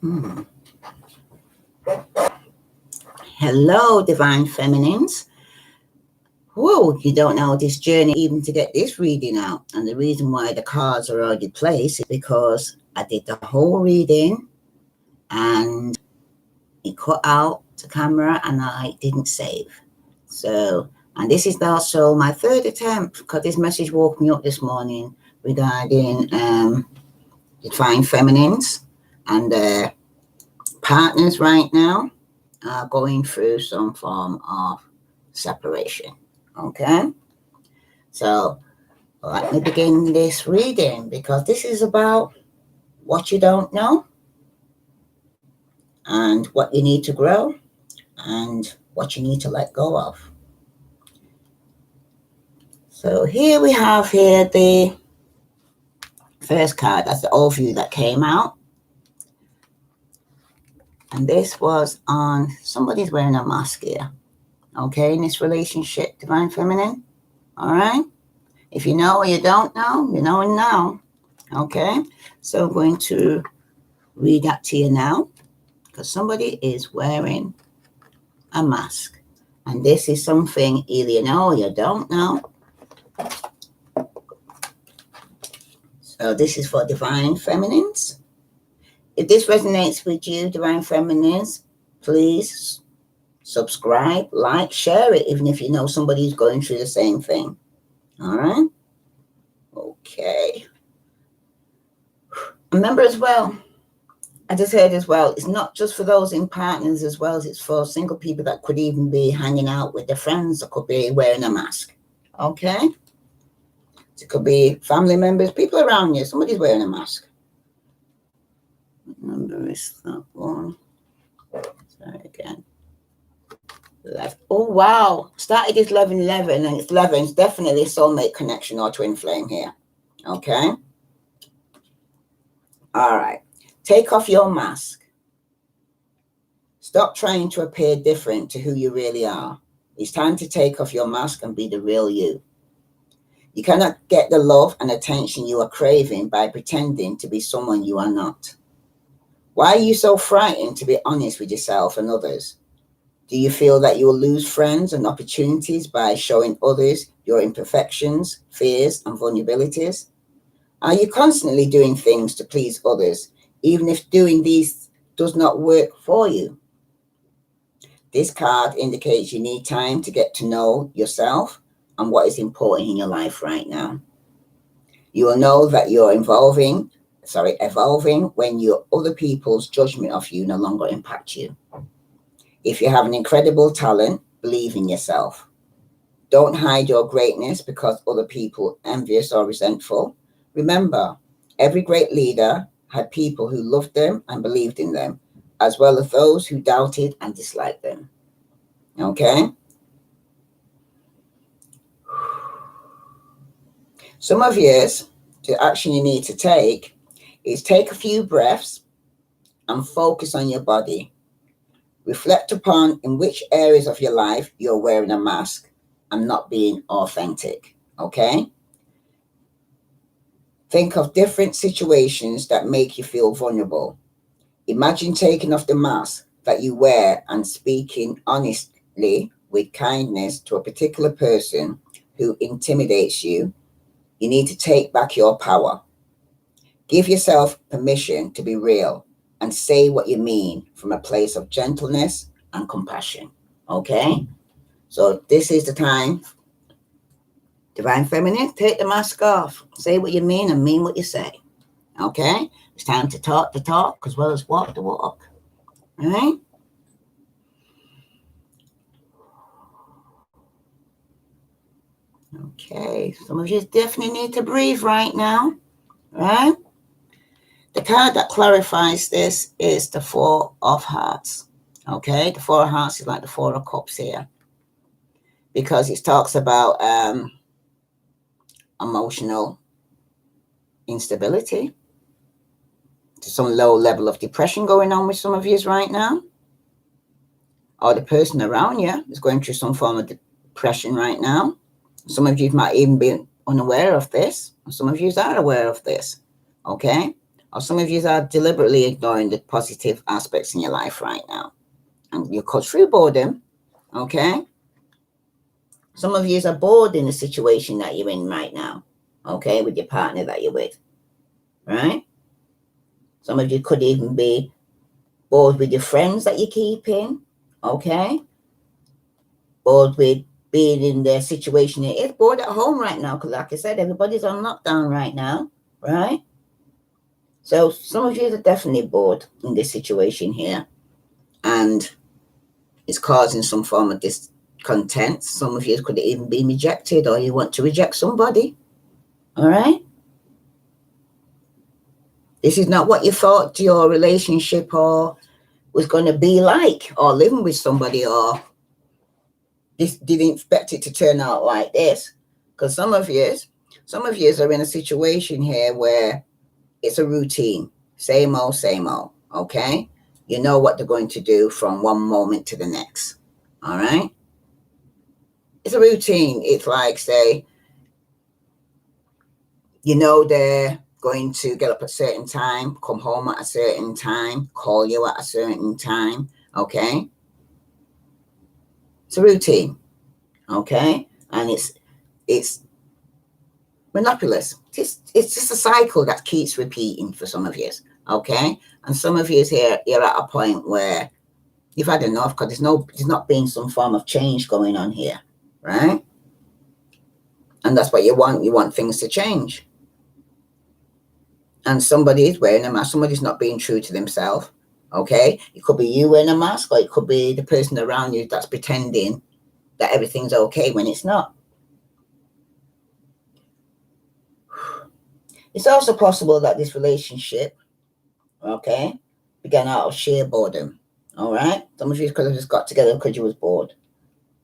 Hmm. Hello, Divine Feminines. Whoa, you don't know this journey even to get this reading out. And the reason why the cards are already placed is because I did the whole reading and it cut out the camera and I didn't save. So, and this is also my third attempt because this message woke me up this morning regarding Divine Feminines and partners right now are going through some form of separation. Okay, so let me begin this reading because this is about what you don't know and what you need to grow and what you need to let go of. So here we have the first card. That's the overview that came out. And this was on somebody's wearing a mask here. Okay, in this relationship, Divine Feminine. All right. If you know or you don't know, you know now. Okay. So I'm going to read that to you now because somebody is wearing a mask. And this is something either you know or you don't know. So this is for Divine Feminines. If this resonates with you, Divine Feminines, please subscribe, like, share it, even if you know somebody's going through the same thing. All right? Okay. Remember as well, I just heard as well, it's not just for those in partners as well as it's for single people that could even be hanging out with their friends or could be wearing a mask. Okay? It could be family members, people around you. Somebody's wearing a mask. What number is that one? Sorry again. 11. Oh, wow. Started this 11-11 and it's 11. It's definitely a soulmate connection or twin flame here. Okay? All right. Take off your mask. Stop trying to appear different to who you really are. It's time to take off your mask and be the real you. You cannot get the love and attention you are craving by pretending to be someone you are not. Why are you so frightened to be honest with yourself and others? Do you feel that you will lose friends and opportunities by showing others your imperfections, fears, and vulnerabilities? Are you constantly doing things to please others, even if doing these does not work for you? This card indicates you need time to get to know yourself and what is important in your life right now. You will know that you're evolving when your other people's judgment of you no longer impact you. If you have an incredible talent, believe in yourself. Don't hide your greatness because other people envious or resentful. Remember, every great leader had people who loved them and believed in them, as well as those who doubted and disliked them. Okay? Some of yours, the action you need to take is take a few breaths and focus on your body. Reflect upon in which areas of your life you're wearing a mask and not being authentic. Okay? Think of different situations that make you feel vulnerable. Imagine taking off the mask that you wear and speaking honestly with kindness to a particular person who intimidates you. You need to take back your power. Give yourself permission to be real and say what you mean from a place of gentleness and compassion. Okay? So this is the time. Divine Feminine, take the mask off. Say what you mean and mean what you say. Okay? It's time to talk the talk as well as walk the walk. All right? Okay, some of you definitely need to breathe right now. Right? The card that clarifies this is the Four of Hearts. Okay, the Four of Hearts is like the Four of Cups here because it talks about emotional instability. There's some low level of depression going on with some of you right now, or the person around you is going through some form of depression right now. Some of you might even be unaware of this. Some of you are aware of this. Okay, Or some of you are deliberately ignoring the positive aspects in your life right now. And you're caught through boredom, okay? Some of you are bored in the situation that you're in right now, okay, with your partner that you're with, right? Some of you could even be bored with your friends that you're keeping, okay? Bored with being in the situation it is, bored at home right now, because like I said, everybody's on lockdown right now, right? So some of you are definitely bored in this situation here, and it's causing some form of discontent. Some of you could even be rejected, or you want to reject somebody, all right? This is not what you thought your relationship or was going to be like, or living with somebody, or this didn't expect it to turn out like this. Because some of you are in a situation here where it's a routine, same old, okay? You know what they're going to do from one moment to the next, all right? It's a routine. It's like, say, you know they're going to get up at a certain time, come home at a certain time, call you at a certain time, okay? It's a routine, okay? And it's monopolies. It's just a cycle that keeps repeating for some of you, okay? And some of you here, you're at a point where you've had enough because there's not been some form of change going on here, right? And that's what you want. You want things to change. And somebody is wearing a mask. Somebody's not being true to themselves, okay? It could be you wearing a mask, or it could be the person around you that's pretending that everything's okay when it's not. It's also possible that this relationship, okay, began out of sheer boredom, all right? Some of you could have just got together because you was bored.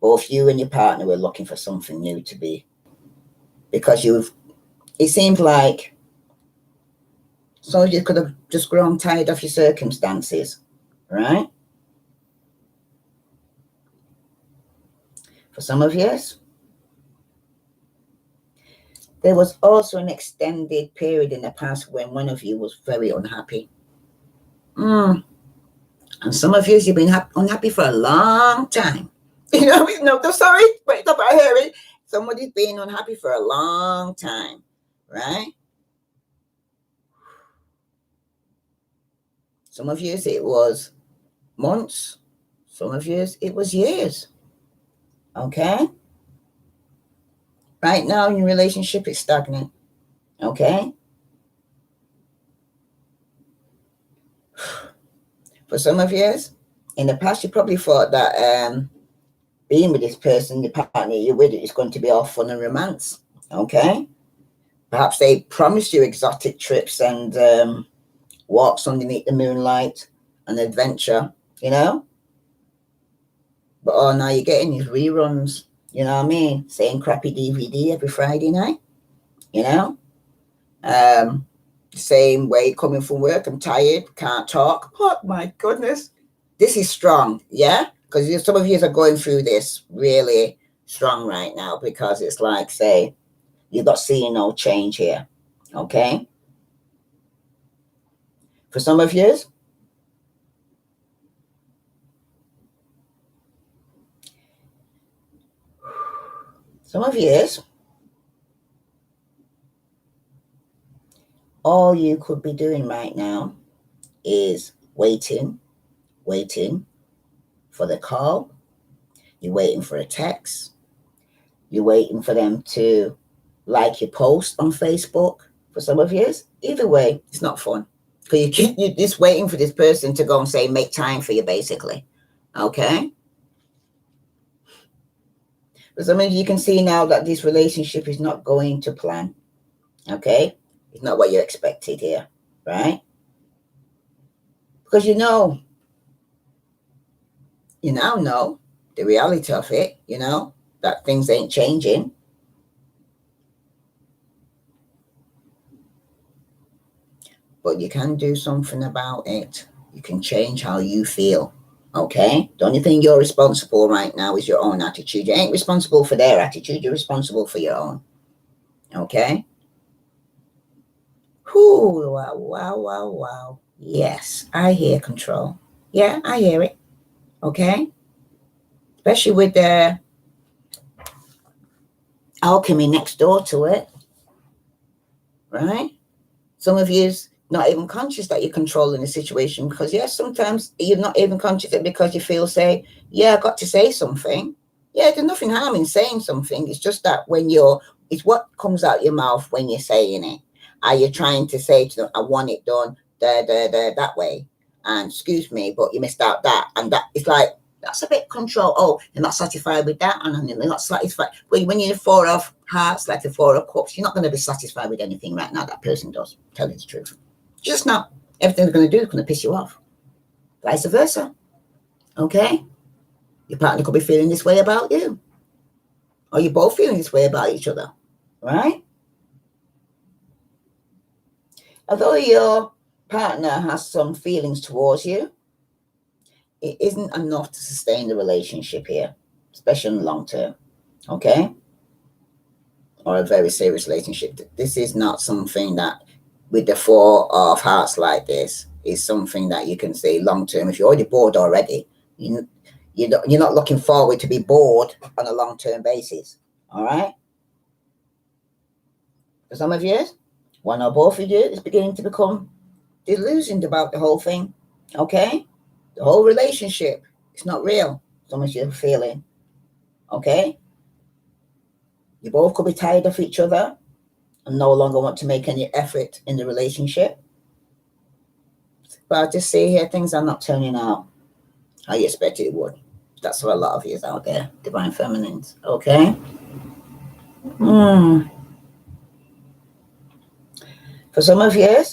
Both you and your partner were looking for something new to be. Because it seems like some of you could have just grown tired of your circumstances, right? For some of you, there was also an extended period in the past when one of you was very unhappy. And some of you, you've been unhappy for a long time. You know, no, sorry, wait, stop, I hear it. Somebody's been unhappy for a long time, right? Some of you, it was months. Some of you, it was years. Okay? Right now, your relationship is stagnant. Okay? For some of you, in the past, you probably thought that being with this person, the partner you're with, is going to be all fun and romance. Okay? Perhaps they promised you exotic trips and walks underneath the moonlight and adventure, you know? But now you're getting these reruns, you know what I mean? Same crappy DVD every Friday night, you know? Same way coming from work, I'm tired, can't talk. Oh my goodness. This is strong, yeah? Because some of you are going through this really strong right now, because it's like, say, you're not seeing no change here, okay? For some of you, all you could be doing right now is waiting for the call. You're waiting for a text. You're waiting for them to like your post on Facebook. For some of you, either way, it's not fun, because you're just waiting for this person to go and say, make time for you, basically, okay? But some of you can see now that this relationship is not going to plan, okay? It's not what you expected here, right? Because you now know the reality of it, you know, that things ain't changing. But you can do something about it. You can change how you feel, okay? The only thing you're responsible right now is your own attitude. You ain't responsible for their attitude. You're responsible for your own, okay? Whoo, wow, wow, wow, wow. Yes, I hear control. Yeah, I hear it. Okay. Especially with the alchemy next door to it, right? Some of you's not even conscious that you're controlling the situation because, yes, sometimes you're not even conscious of it because you feel, say, yeah, I got to say something. Yeah, there's nothing harm in saying something. It's just that it's what comes out your mouth when you're saying it. Are you trying to say to them, I want it done that way? And excuse me, but you missed out that. And that it's like, that's a bit control. Oh, you're not satisfied with that, and you're not satisfied. When you're four of hearts, like the four of cups, you're not going to be satisfied with anything right now that person does. Tell you the truth. Just not. Everything they're going to do is going to piss you off. Vice versa. Okay? Your partner could be feeling this way about you. Or you're both feeling this way about each other. Right? Although your partner has some feelings towards you, it isn't enough to sustain the relationship here, especially in the long term. Okay? Or a very serious relationship. This is not something that, with the four of hearts like this, is something that you can say long term. If you're already bored already, you're not looking forward to be bored on a long term basis. All right. For some of you, one or both of you is beginning to become delusioned about the whole thing. Okay, the whole relationship. It's not real. So much you're feeling. Okay. You both could be tired of each other and no longer want to make any effort in the relationship. But I just see here things are not turning out how you expected it would. That's what a lot of you is out there, divine feminines. Okay. For some of you,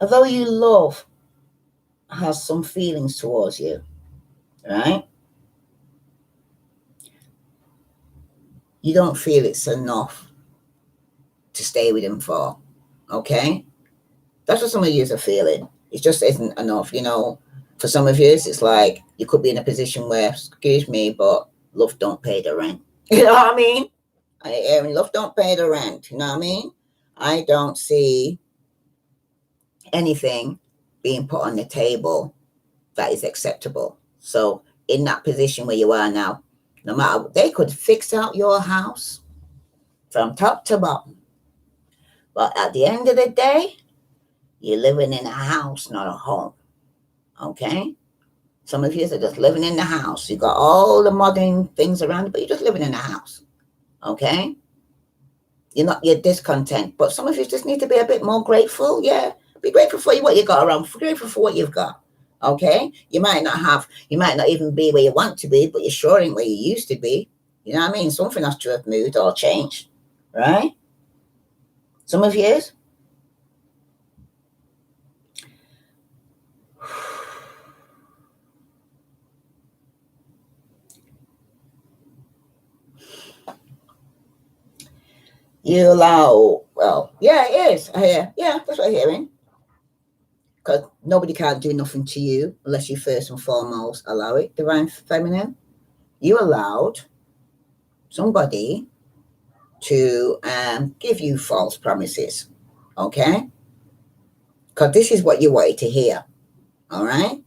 although you love has some feelings towards you, right? You don't feel it's enough to stay with him for. Okay. That's what some of you are feeling. It just isn't enough. For some of you, it's like you could be in a position where, excuse me, but love don't pay the rent. You know what I mean? Love don't pay the rent. You know what I mean? I don't see anything being put on the table that is acceptable. So in that position where you are now, no matter, they could fix out your house from top to bottom. But at the end of the day, you're living in a house, not a home. Okay? Some of you are just living in the house. You got all the modern things around, but you're just living in a house. Okay? You're discontent. But some of you just need to be a bit more grateful. Yeah. Be grateful for what you got around. Be grateful for what you've got. Okay? You might not even be where you want to be, but you're sure ain't where you used to be. You know what I mean? Something has to have moved or changed. Right? Some of you. You allow, well, yeah, it is. I hear. Yeah, that's what I'm hearing. Because nobody can do nothing to you unless you first and foremost allow it. Divine feminine, you allowed somebody to give you false promises, okay? Because this is what you wanted to hear, all right?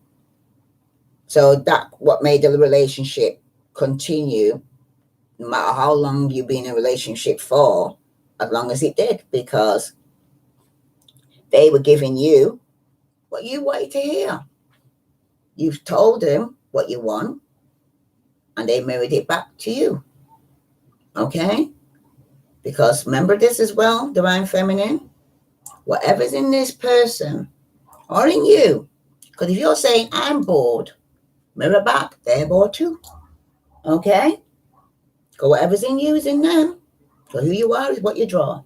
So that what made the relationship continue, no matter how long you've been in a relationship for, as long as it did, because they were giving you what you wanted to hear. You've told them what you want, and they mirrored it back to you, okay? Because remember this as well, divine feminine, whatever's in this person or in you, because if you're saying I'm bored, mirror back, they're bored too, okay? Because whatever's in you is in them. So who you are is what you draw,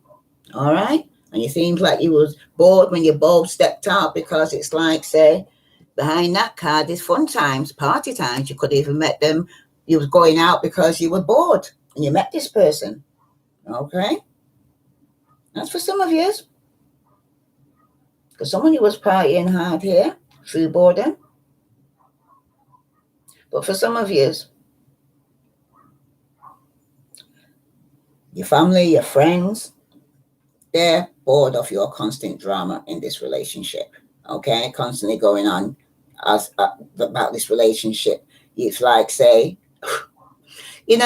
all right? And it seems like you was bored when you both stepped out, because it's like, say, behind that card is fun times, party times. You could even met them. You was going out because you were bored and you met this person, okay? That's for some of you. Because some of you was partying hard here through boredom. But for some of you, Your family, your friends, they're bored of your constant drama in this relationship. Okay, constantly going on as about this relationship. It's like, say, you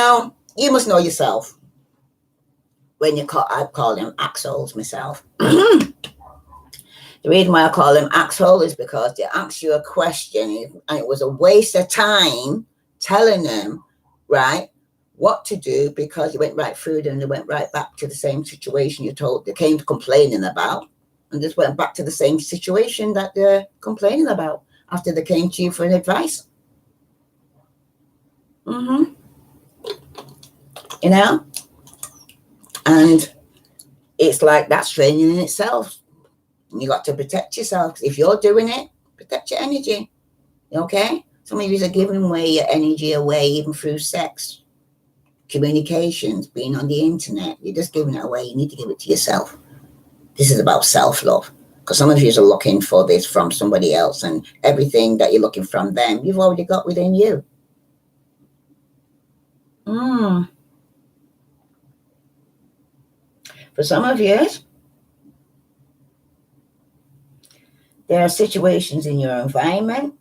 must know yourself. When you call, I call them axholes myself. The reason why I call them axhole is because they ask you a question and it was a waste of time telling them, right, what to do, because you went right through them and they went right back to the same situation you told they came complaining about, and just went back to the same situation that they're complaining about after they came to you for advice. Mm-hmm. You know? And it's like that's training in itself. You got to protect yourself. If you're doing it, protect your energy. Okay? Some of you are giving away your energy away even through sex, communications, being on the internet. You're just giving it away. You need to give it to yourself. This is about self-love. Because some of you are looking for this from somebody else, and everything that you're looking from them, you've already got within you. For some of you, there are situations in your environment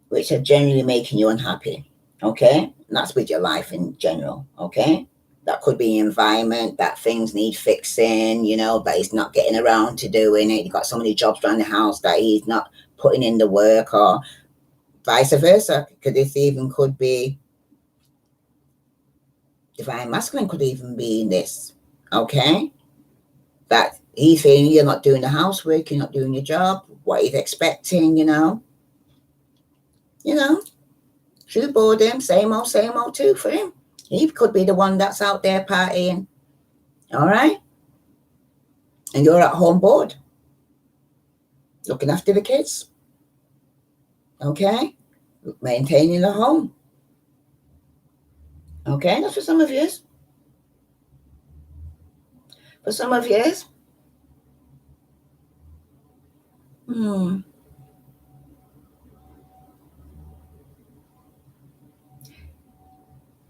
which are generally making you unhappy. Okay? And that's with your life in general. Okay? That could be environment, that things need fixing, that he's not getting around to doing it. You've got so many jobs around the house that he's not putting in the work, or vice versa. Because this even could be divine masculine, could even be in this. Okay? That he's feeling you're not doing the housework, you're not doing your job, what he's expecting, true boredom, same old too for him. He could be the one that's out there partying. All right? And you're at home bored, looking after the kids. Okay? Maintaining the home. Okay? That's for some of you. For some of you.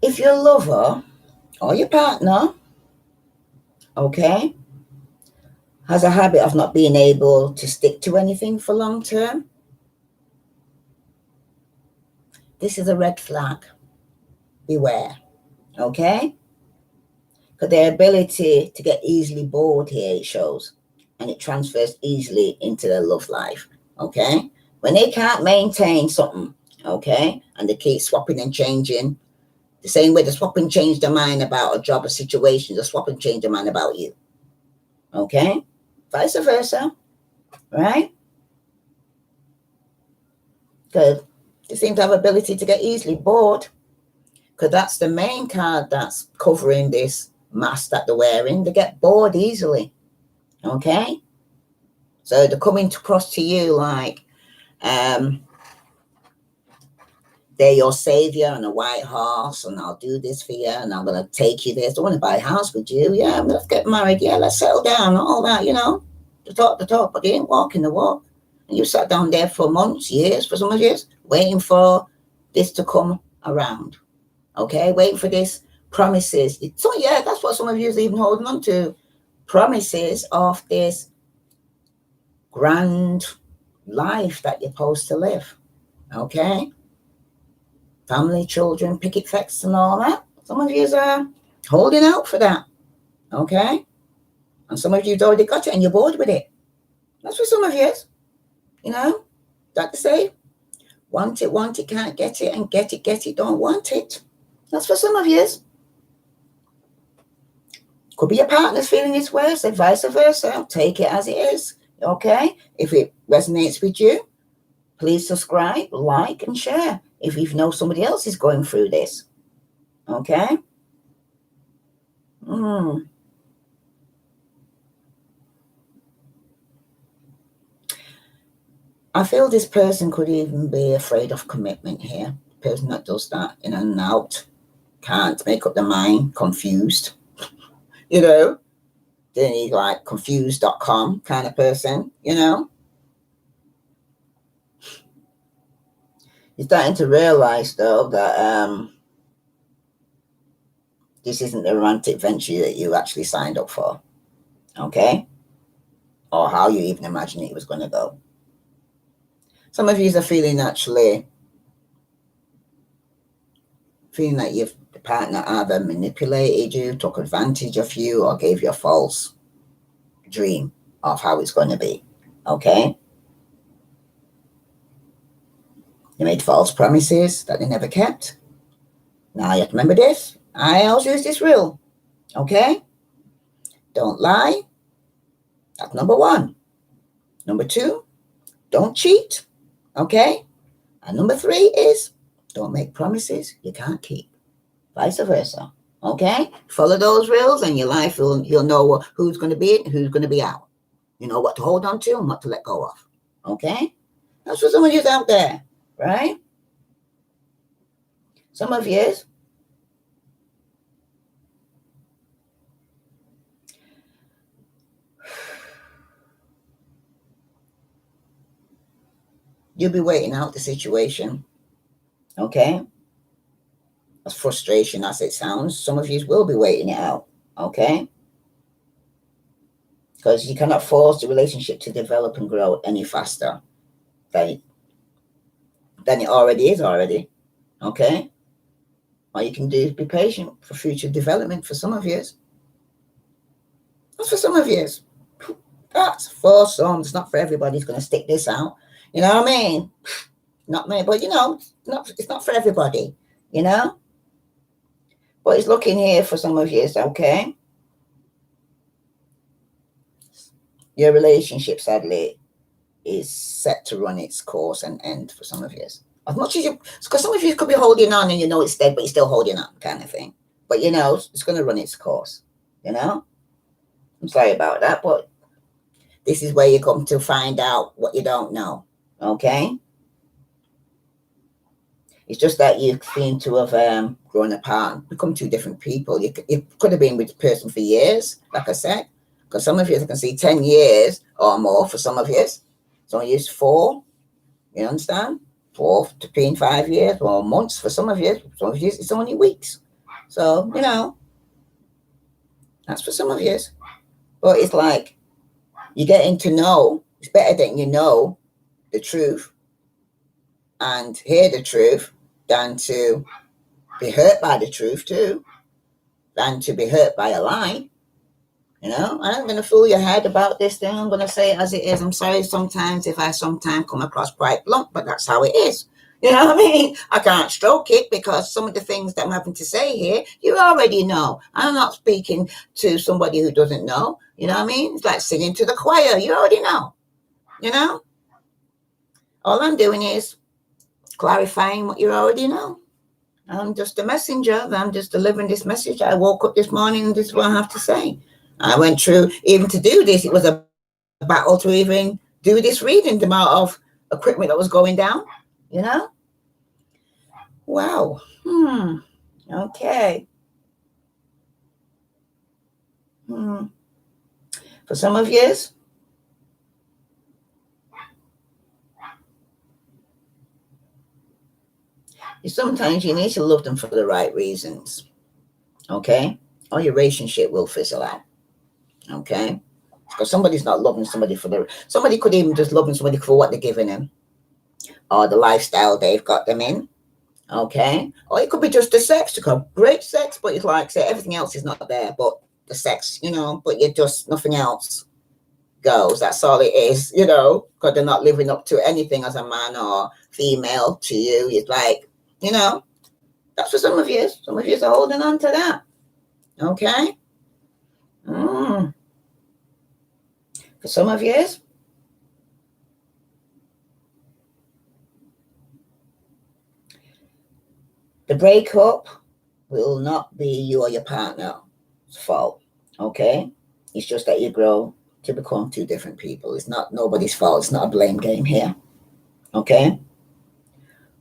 If your lover or your partner, okay, has a habit of not being able to stick to anything for long term, this is a red flag. Beware. Okay? Because their ability to get easily bored here, it shows, and it transfers easily into their love life. Okay? When they can't maintain something, okay, and they keep swapping and changing, the same way they swap and change their mind about a job or situation, they swap and change their mind about you. Okay? Vice versa. Right? Because they seem to have ability to get easily bored. Because that's the main card that's covering this mask that they're wearing. They get bored easily. Okay? So they're coming across to you like they're your savior on a white horse, and I'll do this for you, and I'm going to take you there. I want to buy a house with you. Yeah, let's get married. Yeah, let's settle down. All that, the talk, but they ain't walking the walk. And you sat down there for months, years, for some of years, waiting for this to come around. Okay, waiting for this promises. So yeah, that's what some of you is even holding on to. Promises of this grand life that you're supposed to live. Okay? Family, children, picket fence and all that. Some of you are holding out for that. Okay? And some of you've already got it and you're bored with it. That's what some of you is. Like to say, want it, can't get it, and get it, don't want it. That's what some of you is. Could be your partner's feeling this way, so vice versa. Take it as it is. Okay? If it resonates with you, please subscribe, like, and share if you know somebody else is going through this. Okay? I feel this person could even be afraid of commitment here. The person that does that in and out, can't make up their mind, confused. They need like confused.com kind of person, You're starting to realize though that this isn't the romantic venture that you actually signed up for, okay? Or how you even imagined it was going to go. Some of you are feeling actually, feeling that your partner either manipulated you, took advantage of you, or gave you a false dream of how it's going to be, okay? They made false promises that they never kept. Now you have to remember this. I always use this rule, okay? Don't lie. That's number one. Number two, don't cheat, okay? And number three is don't make promises you can't keep. Vice versa, okay? Follow those rules and your life, you'll know who's going to be in and who's going to be out. You know what to hold on to and what to let go of, okay? That's for some of you out there, right? Some of you, you'll be waiting out the situation, okay? As frustration as it sounds, some of you will be waiting it out, okay? Because you cannot force the relationship to develop and grow any faster than it already is okay? All you can do is be patient for future development for some of you. That's for some of you. That's for some. It's not for everybody who's going to stick this out. You know what I mean? Not me, but you know, it's not for everybody, you know? But it's looking here for some of you, okay? Your relationship, sadly, is set to run its course and end for some of you. As much as you, because some of you could be holding on and you know it's dead, but you're still holding on, kind of thing. But you know, it's going to run its course, you know? I'm sorry about that, but this is where you come to find out what you don't know, okay? It's just that you seem to have grown apart, become two different people. You could have been with the person for years, like I said, because some of you, I can see 10 years or more for some of you. Some of you is 4, you understand? 4 to being 5 years or months for some of you. Some of you, it's only weeks. So, you know, that's for some of you. But it's like you're getting to know, it's better that you know the truth and hear the truth than to be hurt by the truth too, than to be hurt by a lie. You know, I'm going to fool your head about this thing. I'm going to say it as it is. I'm sorry sometimes if I sometimes come across quite blunt, but that's how it is. You know what I mean? I can't stroke it because some of the things that I'm having to say here, you already know. I'm not speaking to somebody who doesn't know. You know what I mean? It's like singing to the choir. You already know. You know? All I'm doing is clarifying what you already know. I'm just a messenger. I'm just delivering this message. I woke up this morning and this is what I have to say. I went through, even to do this, it was a battle to even do this reading, the amount of equipment that was going down, you know? Wow. Okay. For some of you, sometimes you need to love them for the right reasons, okay? Or your relationship will fizzle out, okay? Because somebody's not loving somebody somebody could even just loving somebody for what they're giving them or the lifestyle they've got them in, okay? Or it could be just the sex. You could have great sex, but it's like, say, everything else is not there, but the sex, you know, but you're just, nothing else goes. That's all it is, you know, because they're not living up to anything as a man or female to you. It's like, you know, that's for some of you. Some of you are holding on to that, okay? For some of you, the breakup will not be you or your partner's fault, okay? It's just that you grow to become two different people. It's not nobody's fault. It's not a blame game here, okay?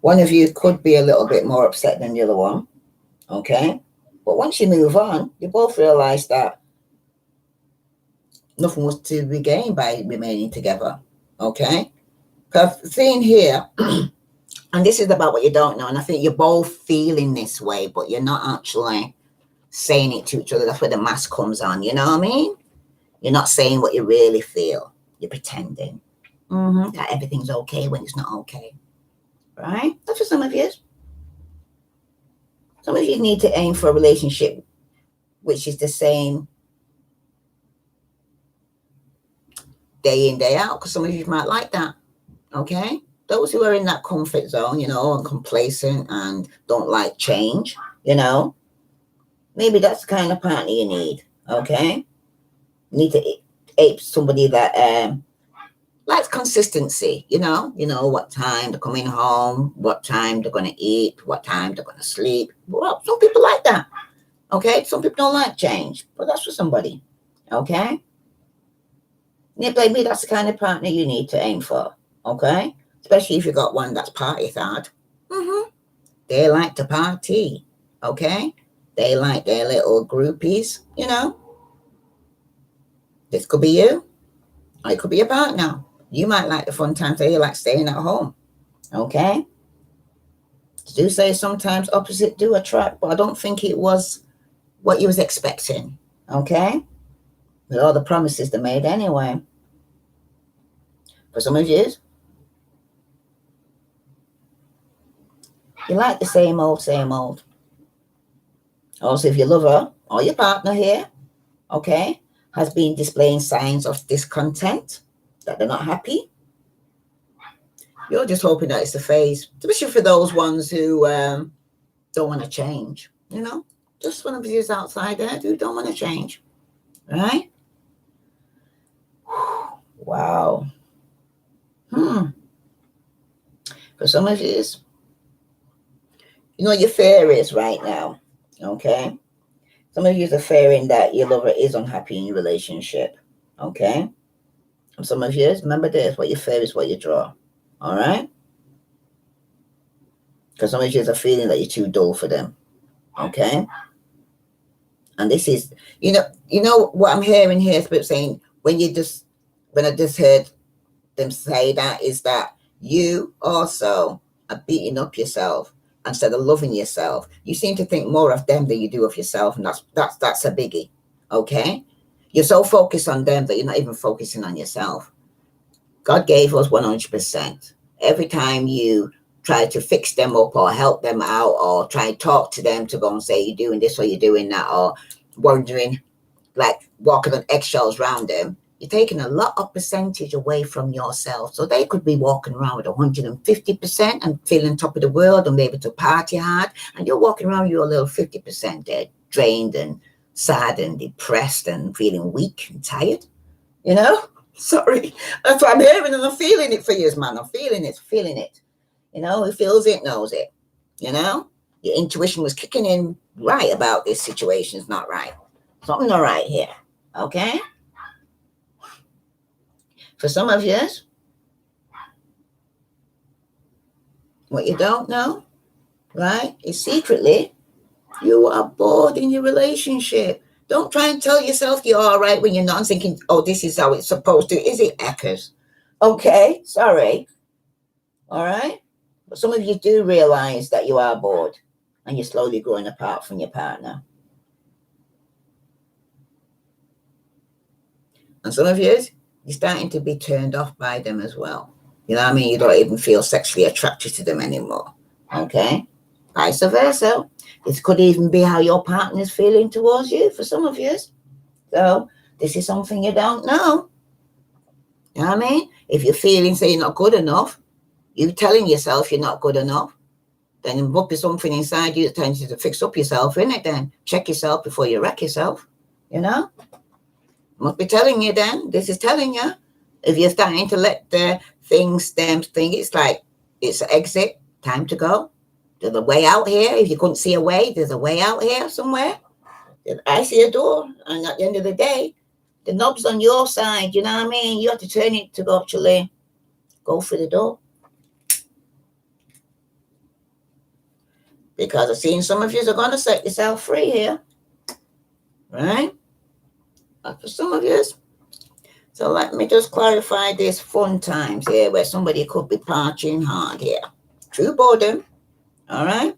One of you could be a little bit more upset than the other one, okay? But once you move on, you both realize that nothing was to be gained by remaining together, okay? Because seeing here, and this is about what you don't know, and I think you're both feeling this way, but you're not actually saying it to each other. That's where the mask comes on, you know what I mean? You're not saying what you really feel. You're pretending that everything's okay when it's not okay, right? That's for some of you. Some of you need to aim for a relationship which is the same day in, day out, because some of you might like that, okay? Those who are in that comfort zone, you know, and complacent and don't like change, you know, maybe that's the kind of partner you need, okay? You need to ape somebody that likes consistency, you know what time they're coming home, what time they're going to eat, what time they're going to sleep. Well, some people like that, okay? Some people don't like change, but that's for somebody, okay? Yeah, maybe that's the kind of partner you need to aim for, okay? Especially if you've got one that's party hard. They like to party, okay? They like their little groupies, you know? This could be you, or it could be your partner. You might like the fun times, so you like staying at home, okay? Do say sometimes opposite do attract, but I don't think it was what you was expecting, okay? With all the promises they made anyway. For some of you, you like the same old, same old. Also, if your lover or your partner here, okay, has been displaying signs of discontent, that they're not happy, you're just hoping that it's a phase, especially for those ones who don't want to change, you know? Just one of you outside there who don't want to change, right? Wow. For some of you, you know your fear is right now, okay? Some of you are fearing that your lover is unhappy in your relationship, okay? And some of you, remember this, what you fear is what you draw, all right? Because some of you are feeling that you're too dull for them, okay? And this is, you know what I'm hearing here, Spirit saying, when I just heard them say that, is that you also are beating up yourself instead of loving yourself. You seem to think more of them than you do of yourself, and that's a biggie, okay? You're so focused on them that you're not even focusing on yourself. God gave us 100%. Every time you try to fix them up or help them out or try and talk to them to go and say you're doing this or you're doing that, or wondering, like walking on eggshells around them, you're taking a lot of percentage away from yourself. So they could be walking around with 150% and feeling top of the world and maybe to party hard, and you're walking around with your little 50% there, drained and sad and depressed and feeling weak and tired, you know? Sorry, that's what I'm hearing, and I'm feeling it for you, man. I'm feeling it. You know, who feels it knows it. You know, your intuition was kicking in right about this situation is not right. Something not right here. Okay. For some of you, what you don't know, right, is secretly you are bored in your relationship. Don't try and tell yourself you're all right when you're not, thinking, oh, this is how it's supposed to. Is it, Eckers? Okay, sorry. All right. But some of you do realize that you are bored and you're slowly growing apart from your partner. And some of you, you're starting to be turned off by them as well. You know what I mean? You don't even feel sexually attracted to them anymore. Okay? Vice versa. This could even be how your partner is feeling towards you for some of you. So this is something you don't know. You know what I mean? If you're feeling, say, you're not good enough, you telling yourself you're not good enough, then it must be something inside you that tells you to fix up yourself, isn't it then? Check yourself before you wreck yourself, you know? Must be telling you then. This is telling you. If you're starting to let the things, it's like, it's an exit, time to go. There's a way out here. If you couldn't see a way, there's a way out here somewhere. I see a door, and at the end of the day, the knob's on your side, you know what I mean? You have to turn it to actually go through the door. Because I've seen some of you are going to set yourself free here, right? But for some of you, so let me just clarify this fun times here where somebody could be partying hard here. True boredom, all right?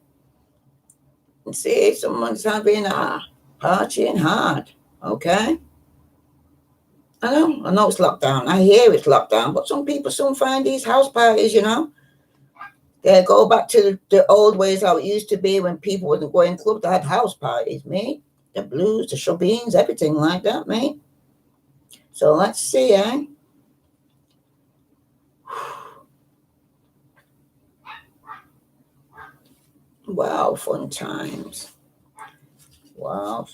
And see, someone's having partying hard, okay? I know it's lockdown. I hear it's lockdown, but some people soon find these house parties, They go back to the old ways how it used to be when people wouldn't go in clubs. They had house parties, mate. The blues, the shabines, everything like that, mate. So let's see, eh? Wow, fun times. Wow.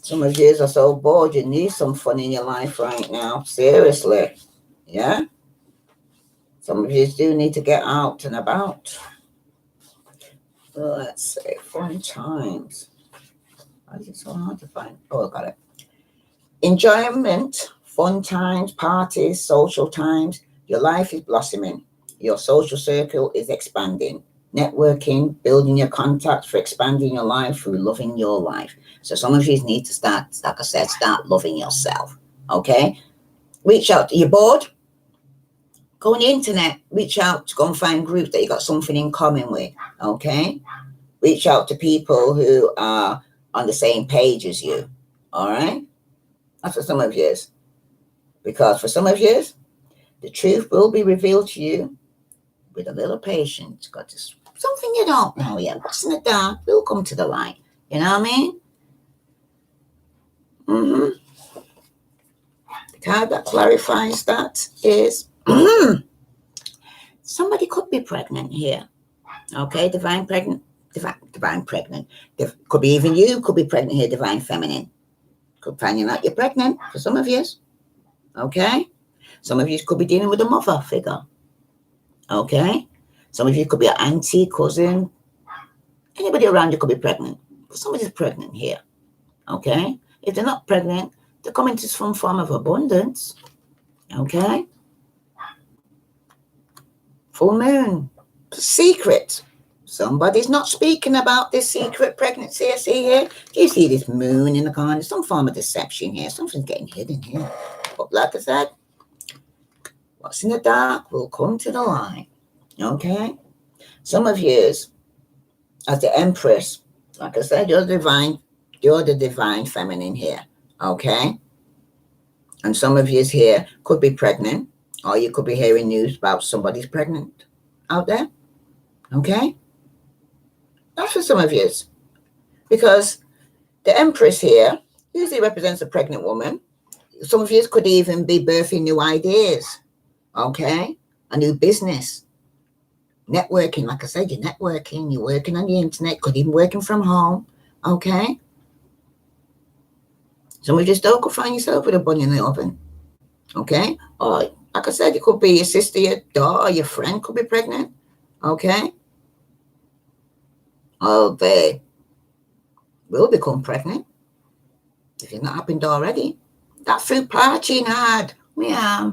Some of you are so bored, you need some fun in your life right now. Seriously. Yeah? Some of you do need to get out and about. Let's see, fun times. Why is it so hard to find? Oh, I got it. Enjoyment, fun times, parties, social times. Your life is blossoming. Your social circle is expanding. Networking, building your contacts for expanding your life through loving your life. So some of you need to start, like I said, start loving yourself. Okay? Reach out. You're bored? Go on the internet. Reach out to go and find groups that you got something in common with. Okay? Reach out to people who are on the same page as you. All right? That's for some of you. Because for some of you, the truth will be revealed to you with a little patience. Got this something you don't know yet. What's in the dark will come to the light. You know what I mean? The card that clarifies that is somebody could be pregnant here. Okay, divine pregnant. Divine pregnant. Could be even you could be pregnant here, divine feminine. Could find out you're pregnant for some of you. Okay? Some of you could be dealing with a mother figure. Okay? Some of you could be an auntie, cousin. Anybody around you could be pregnant. But somebody's pregnant here. Okay? If they're not pregnant, they're coming to some form of abundance. Okay? Full moon. Secret. Somebody's not speaking about this secret pregnancy. I see here. Do you see this moon in the corner? Some form of deception here. Something's getting hidden here. But like I said, what's in the dark will come to the light. Okay? Some of you, as the Empress, like I said, you're the divine feminine here. Okay? And some of you here could be pregnant, or you could be hearing news about somebody's pregnant out there. Okay? That's for some of you. Because the Empress here usually represents a pregnant woman. Some of you could even be birthing new ideas. Okay? A new business. Networking, like I said, you're networking, you're working on the internet, could even working from home. Okay? Some of you still could find yourself with a bun in the oven. Okay? Or, like I said, it could be your sister, your daughter, your friend could be pregnant. Okay? Or they will become pregnant if it's not happened already. That fruit partying hard. Yeah.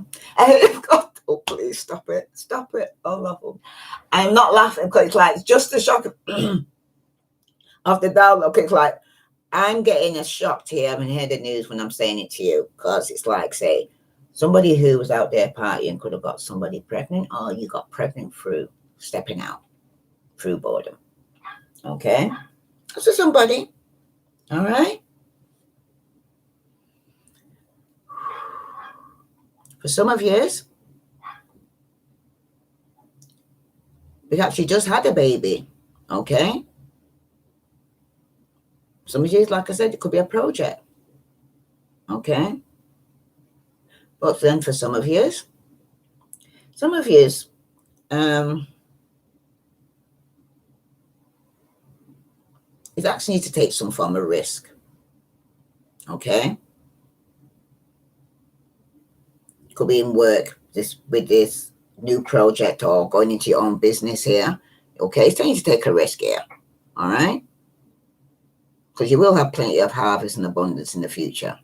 Oh, please stop it. Stop it. Oh, laughing. I'm not laughing because it's like just the shock of the download. It's like I'm getting as shocked here. I haven't heard the news when I'm saying it to you because it's like, say, somebody who was out there partying could have got somebody pregnant, or you got pregnant through stepping out, through boredom. Okay? So somebody. All right? For some of you, perhaps you just had a baby. Okay? Some of you, like I said, it could be a project. Okay? But then for some of you, it's asking you to take some form of risk. Okay? Could be in work with this new project or going into your own business here. Okay? It's telling you to take a risk here. All right? Because you will have plenty of harvest and abundance in the future.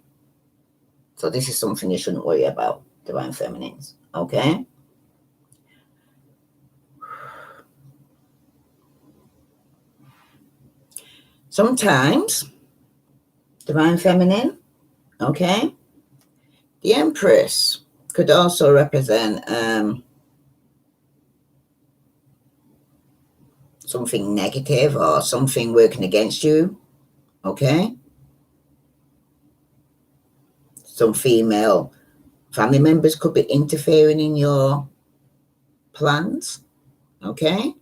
So this is something you shouldn't worry about, divine feminines. Okay? Sometimes, divine feminine, okay, the Empress could also represent something negative or something working against you, okay? some female family members could be interfering in your plans. Okay.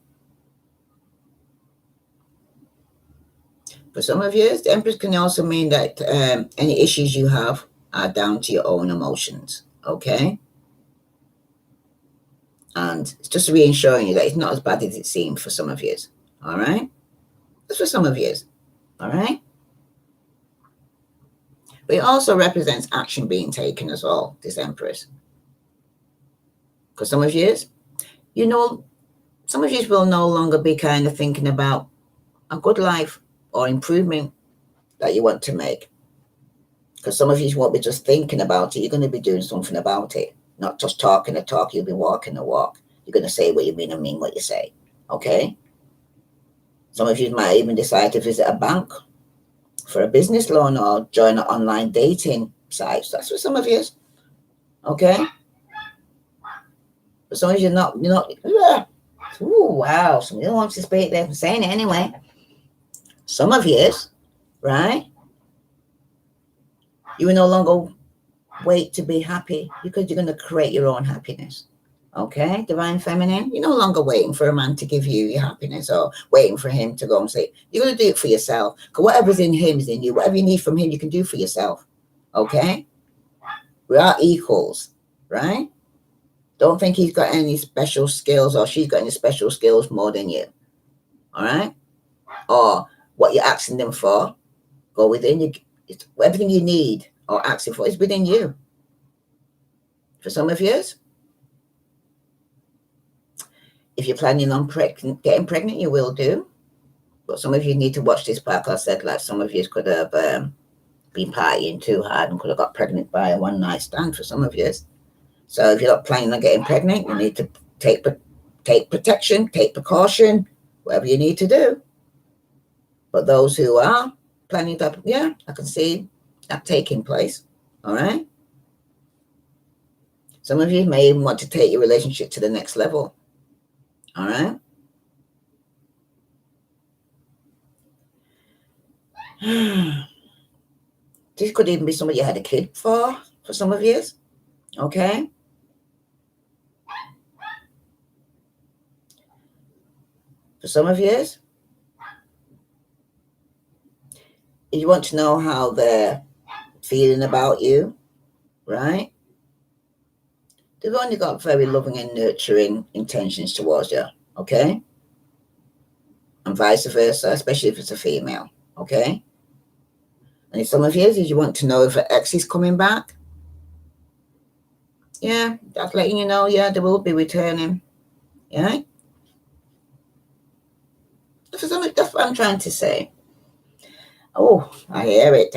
For some of you, the Empress can also mean that any issues you have are down to your own emotions. Okay. And it's just reassuring you that it's not as bad as it seems for some of you. All right. That's for some of you. All right. But it also represents action being taken as well, this Empress. Because some of you, some of you will no longer be kind of thinking about a good life or improvement that you want to make. Because some of you won't be just thinking about it. You're going to be doing something about it. Not just talking the talk. You'll be walking the walk. You're going to say what you mean and mean what you say. Okay? Some of you might even decide to visit a bank for a business loan or join an online dating site. So that's for some of you. Okay? But some of you you're not. Ooh, wow. Some of you don't want to speak there. I'm saying it anyway. Some of you, right? You will no longer wait to be happy because you're going to create your own happiness. Okay, Divine Feminine, you're no longer waiting for a man to give you your happiness or waiting for him to go and say, you're going to do it for yourself. Because whatever's in him is in you. Whatever you need from him, you can do for yourself. Okay? We are equals, right? Don't think he's got any special skills or she's got any special skills more than you. All right? Or what you're asking them for, go within you. Everything you need or asking for is within you. For some of you, if you're planning on getting pregnant, you will do. But some of you need to watch this part. I said, like, some of you could have been partying too hard and could have got pregnant by a one-night stand for some of you. So if you're not planning on getting pregnant, you need to take protection, take precaution, whatever you need to do. But those who are planning to, yeah, I can see that taking place. All right. Some of you may even want to take your relationship to the next level. All right. This could even be somebody you had a kid for some of you. Okay. For some of you, you want to know how they're feeling about you, right? They've only got very loving and nurturing intentions towards you, okay? And vice versa, especially if it's a female, okay? And some of you want to know if an ex is coming back. Yeah, that's letting you know, yeah, they will be returning, yeah? That's what I'm trying to say. Oh, I hear it.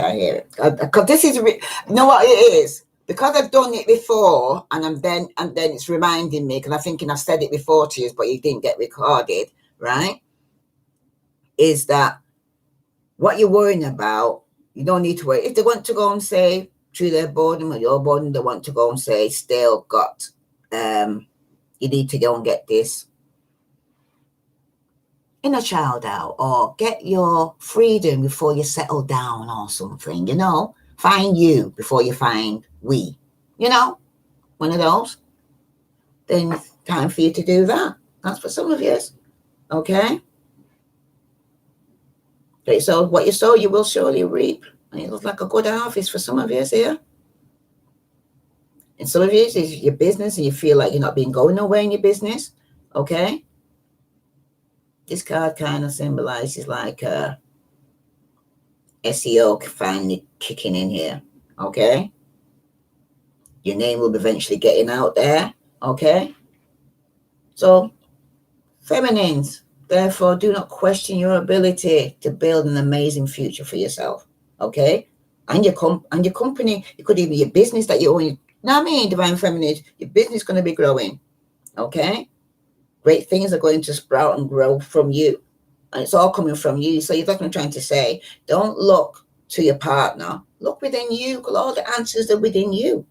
Because this is, you know what it is? Because I've done it before, and then it's reminding me, because I'm thinking I've said it before to you, but you didn't get recorded, right? Is that what you're worrying about, you don't need to worry. If they want to go and say, through their boredom or your boredom, they want to go and say, still got, you need to go and get this inner child out, or get your freedom before you settle down or something, you know? Find you before you find we, you know? One of those. Then it's time for you to do that. That's for some of you, okay? Okay, so what you sow, you will surely reap. And it looks like a good harvest for some of you here. And some of you, is your business and you feel like you're not being going nowhere in your business, okay? This card kind of symbolizes like SEO finally kicking in here, okay? Your name will be eventually getting out there, okay? So, feminines, therefore, do not question your ability to build an amazing future for yourself, okay? And your company, it could even be your business that you own. You know what I mean, Divine Feminines? Your business is going to be growing, okay? Great things are going to sprout and grow from you. And it's all coming from you. So that's what I'm trying to say. Don't look to your partner. Look within you, because all the answers are within you.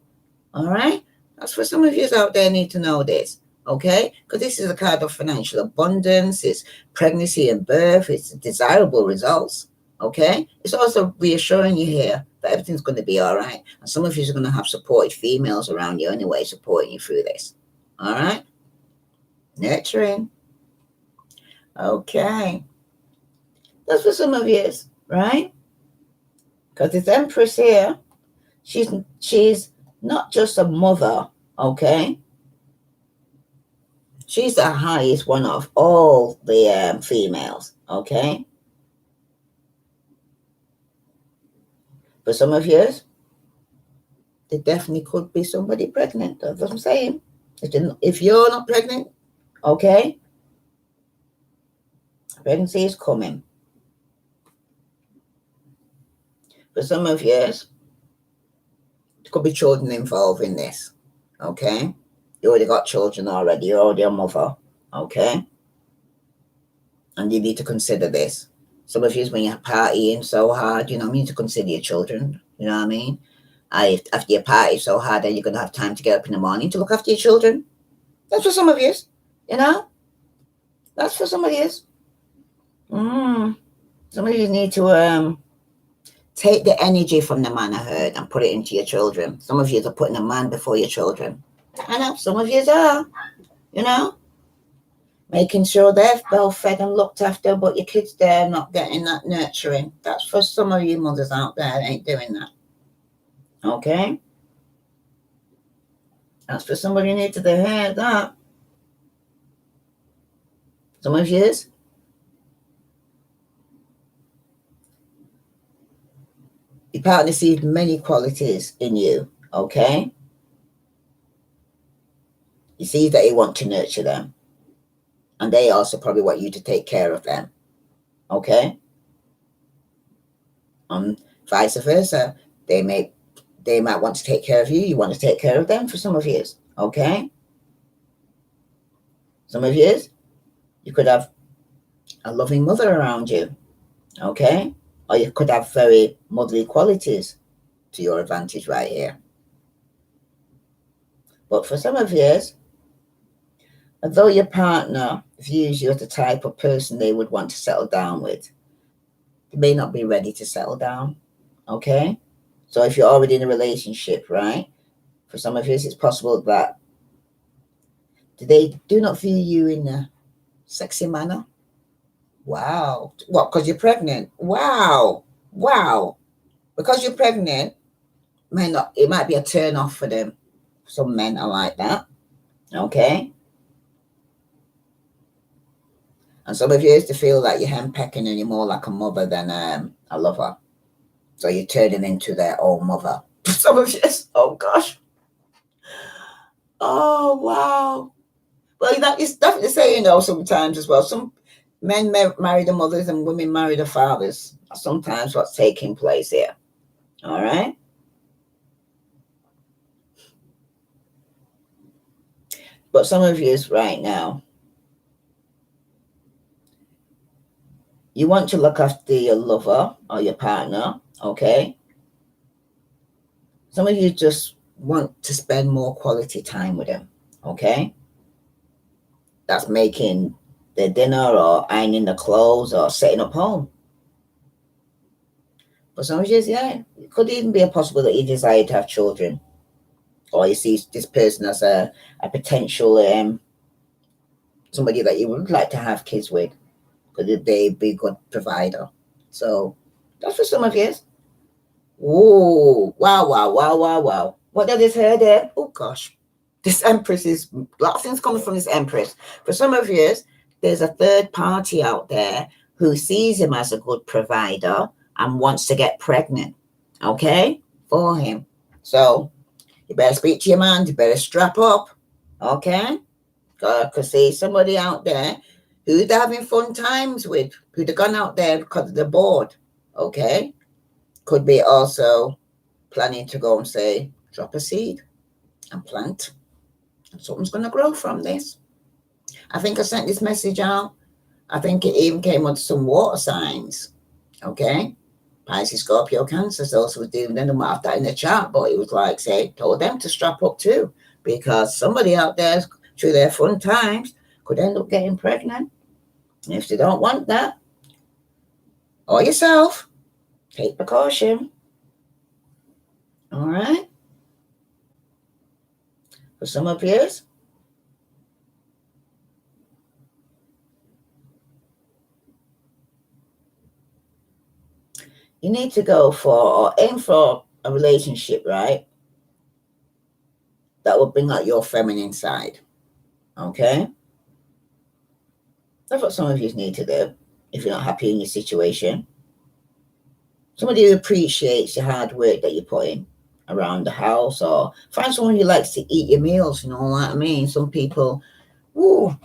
All right? That's for some of you out there need to know this. Okay? Because this is a card of financial abundance. It's pregnancy and birth. It's desirable results. Okay? It's also reassuring you here but everything's going to be all right. And some of you are going to have supportive females around you anyway, supporting you through this. All right? Nurturing. Okay. That's for some of you, right? Because this Empress here, she's not just a mother, okay? She's the highest one of all the females, okay? For some of you, there definitely could be somebody pregnant. That's what I'm saying. If you're not pregnant, okay, pregnancy is coming. For some of you, there could be children involved in this, okay? You already got children already. You're already a mother, okay? And you need to consider this. Some of you, when you're partying so hard, you need to consider your children. You know what I mean? After you party so hard, then you're going to have time to get up in the morning to look after your children. That's for some of you, That's for some of you. Some of you need to take the energy from the man, I heard, and put it into your children. Some of you are putting a man before your children. I know, some of you are, making sure they're well fed and looked after, but your kids, they're not getting that nurturing. That's for some of you mothers out there that ain't doing that. Okay? That's for somebody who needs to hear that. Some of you, your partner sees many qualities in you, okay? He sees that he wants to nurture them. And they also probably want you to take care of them, okay? Vice versa. They might want to take care of you. You want to take care of them for some of you, okay? Some of you could have a loving mother around you, okay? Or you could have very motherly qualities to your advantage right here. But for some of you, although your partner views you as the type of person they would want to settle down with, they may not be ready to settle down, okay? So if you're already in a relationship, right, for some of you, it's possible that they do not view you in a sexy manner. Wow. What, because you're pregnant? Wow. Because you're pregnant, it might be a turn off for them. Some men are like that, okay? And some of you used to feel like you're henpecking and you're more like a mother than a lover. So you're turning into their own mother. Some of you, oh gosh. Oh, wow. Well, that is definitely saying, sometimes as well. Some men marry the mothers and women marry the fathers. Sometimes what's taking place here. All right? But some of you right now, you want to look after your lover or your partner, okay? Some of you just want to spend more quality time with them, okay? That's making the dinner or ironing the clothes or setting up home. But some of you, it could even be a possible that you desire to have children, or you see this person as a potential somebody that you would like to have kids with, because they'd be a good provider. So that's for some of you. Oh, wow. What did this hear there? Oh, gosh. This Empress is, a lot of things coming from this Empress. For some of you, there's a third party out there who sees him as a good provider and wants to get pregnant, okay, for him. So you better speak to your man. You better strap up, okay? Because see somebody out there who they're having fun times with, who they're gone out there because they're bored, okay? Could be also planning to go and say, drop a seed and plant. And something's going to grow from this. I think I sent this message out. I think it even came on some water signs, okay? Pisces, Scorpio, Cancer, those who doing them have that in the chat, but it was like, told them to strap up too, because somebody out there, through their fun times, could end up getting pregnant. And if they don't want that, or yourself, take precaution. All right. For some of you, you need to go for or aim for a relationship, right? That will bring out your feminine side. Okay? That's what some of you need to do if you're not happy in your situation. Somebody who appreciates the hard work that you put in around the house, or find someone who likes to eat your meals, you know what I mean? Some people, ooh,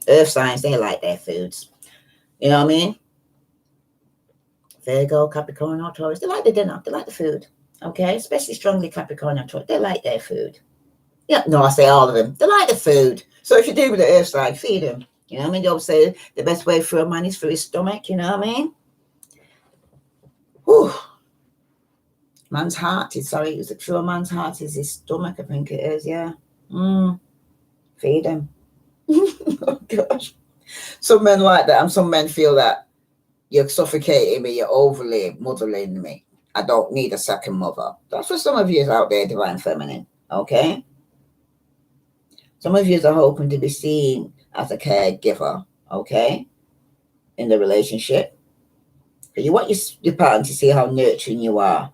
earth signs, they like their foods. You know what I mean? Virgo, Capricorn, or Taurus, they like the dinner, they like the food. Okay? Especially strongly Capricorn and Taurus, they like their food. Yeah, no, I say all of them. They like the food. So if you do with the earth sign, feed them. You know what I mean? They always say the best way for a man is through his stomach, you know what I mean? Whew. Man's heart is, sorry, is it true? A man's heart is his stomach, I think it is, yeah. Feed him. Oh, gosh. Some men like that, and some men feel that you're suffocating me, you're overly mothering me. I don't need a second mother. That's for some of you out there, divine feminine, okay? Some of you are hoping to be seen as a caregiver, okay, in the relationship. But you want your partner to see how nurturing you are,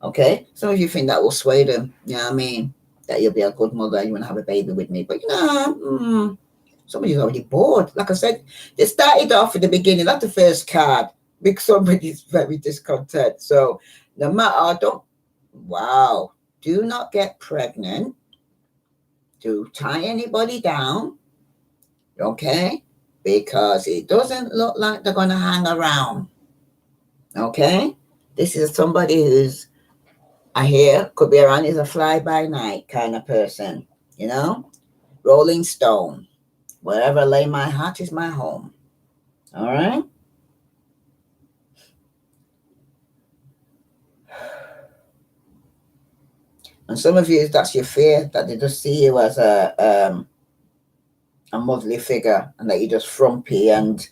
okay? Some of you think that will sway them, you know what I mean? That you'll be a good mother, you want to have a baby with me. But you know, somebody's already bored. Like I said, they started off at the beginning, that's the first card, because somebody's very discontent. So no matter, do not get pregnant. To tie anybody down, okay? Because it doesn't look like they're going to hang around, okay? This is somebody who's, I hear, could be around, is a fly-by-night kind of person, you know? Rolling stone. Wherever I lay my hat is my home, all right? And some of you, that's your fear, that they just see you as a motherly figure and that you're just frumpy and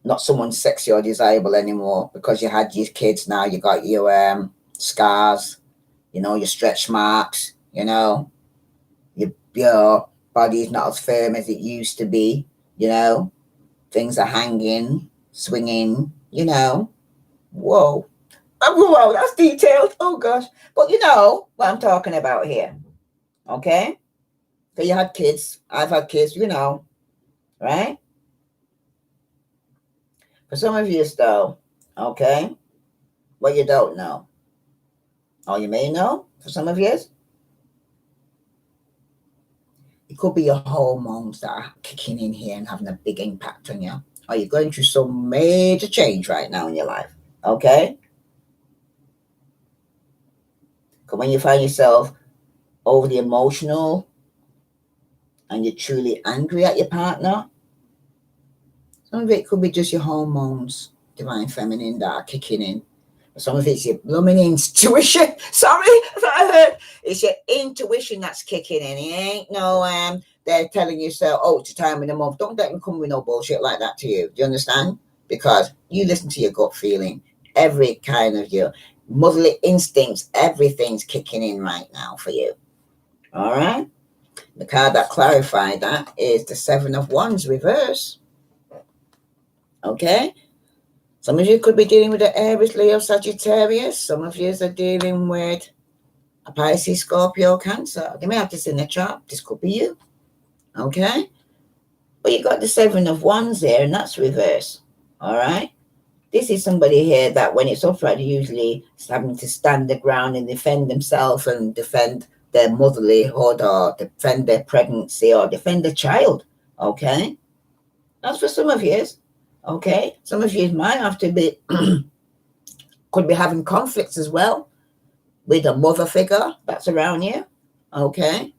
not someone sexy or desirable anymore because you had your kids. Now you got your scars, you know, your stretch marks, you know, your body's not as firm as it used to be, you know, things are hanging, swinging, you know. Whoa. Whoa, that's detailed. Oh gosh. But you know what I'm talking about here. Okay? So you had kids. I've had kids, you know, right? For some of you though, okay, what you don't know, or you may know, for some of you, it could be your hormones that are kicking in here and having a big impact on you. Or you're going through some major change right now in your life, okay? Because when you find yourself overly emotional and you're truly angry at your partner, some of it could be just your hormones, divine feminine, that are kicking in. Some of it's your blooming intuition. Sorry, I heard. It's your intuition that's kicking in. It ain't no they're telling you so, oh, it's a time in the month. Don't let them come with no bullshit like that to you. Do you understand? Because you listen to your gut feeling. Every kind of your motherly instincts, everything's kicking in right now for you. All right? The card that clarified that is the Seven of Wands reverse. Okay? Some of you could be dealing with the Aries, Leo, Sagittarius. Some of you are dealing with a Pisces, Scorpio, Cancer. They may have this in the chart. This could be you. Okay? But you got the Seven of Wands there, and that's reverse. All right? This is somebody here that when it's upright, usually is having to stand the ground and defend themselves and defend their motherlyhood or defend their pregnancy or defend the child. Okay? That's for some of you. Okay? Some of you might have to be, could be having conflicts as well with a mother figure that's around you. Okay?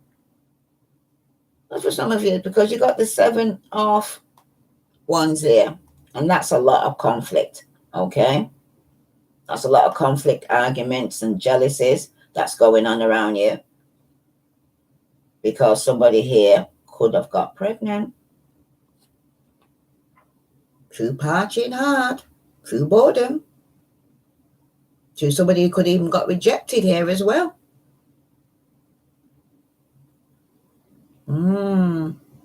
That's for some of you because you got the Seven of Wands there. And that's a lot of conflict. Okay? That's a lot of conflict, arguments, and jealousies that's going on around you. Because somebody here could have got pregnant. Through partying hard. Through boredom. To somebody who could even got rejected here as well.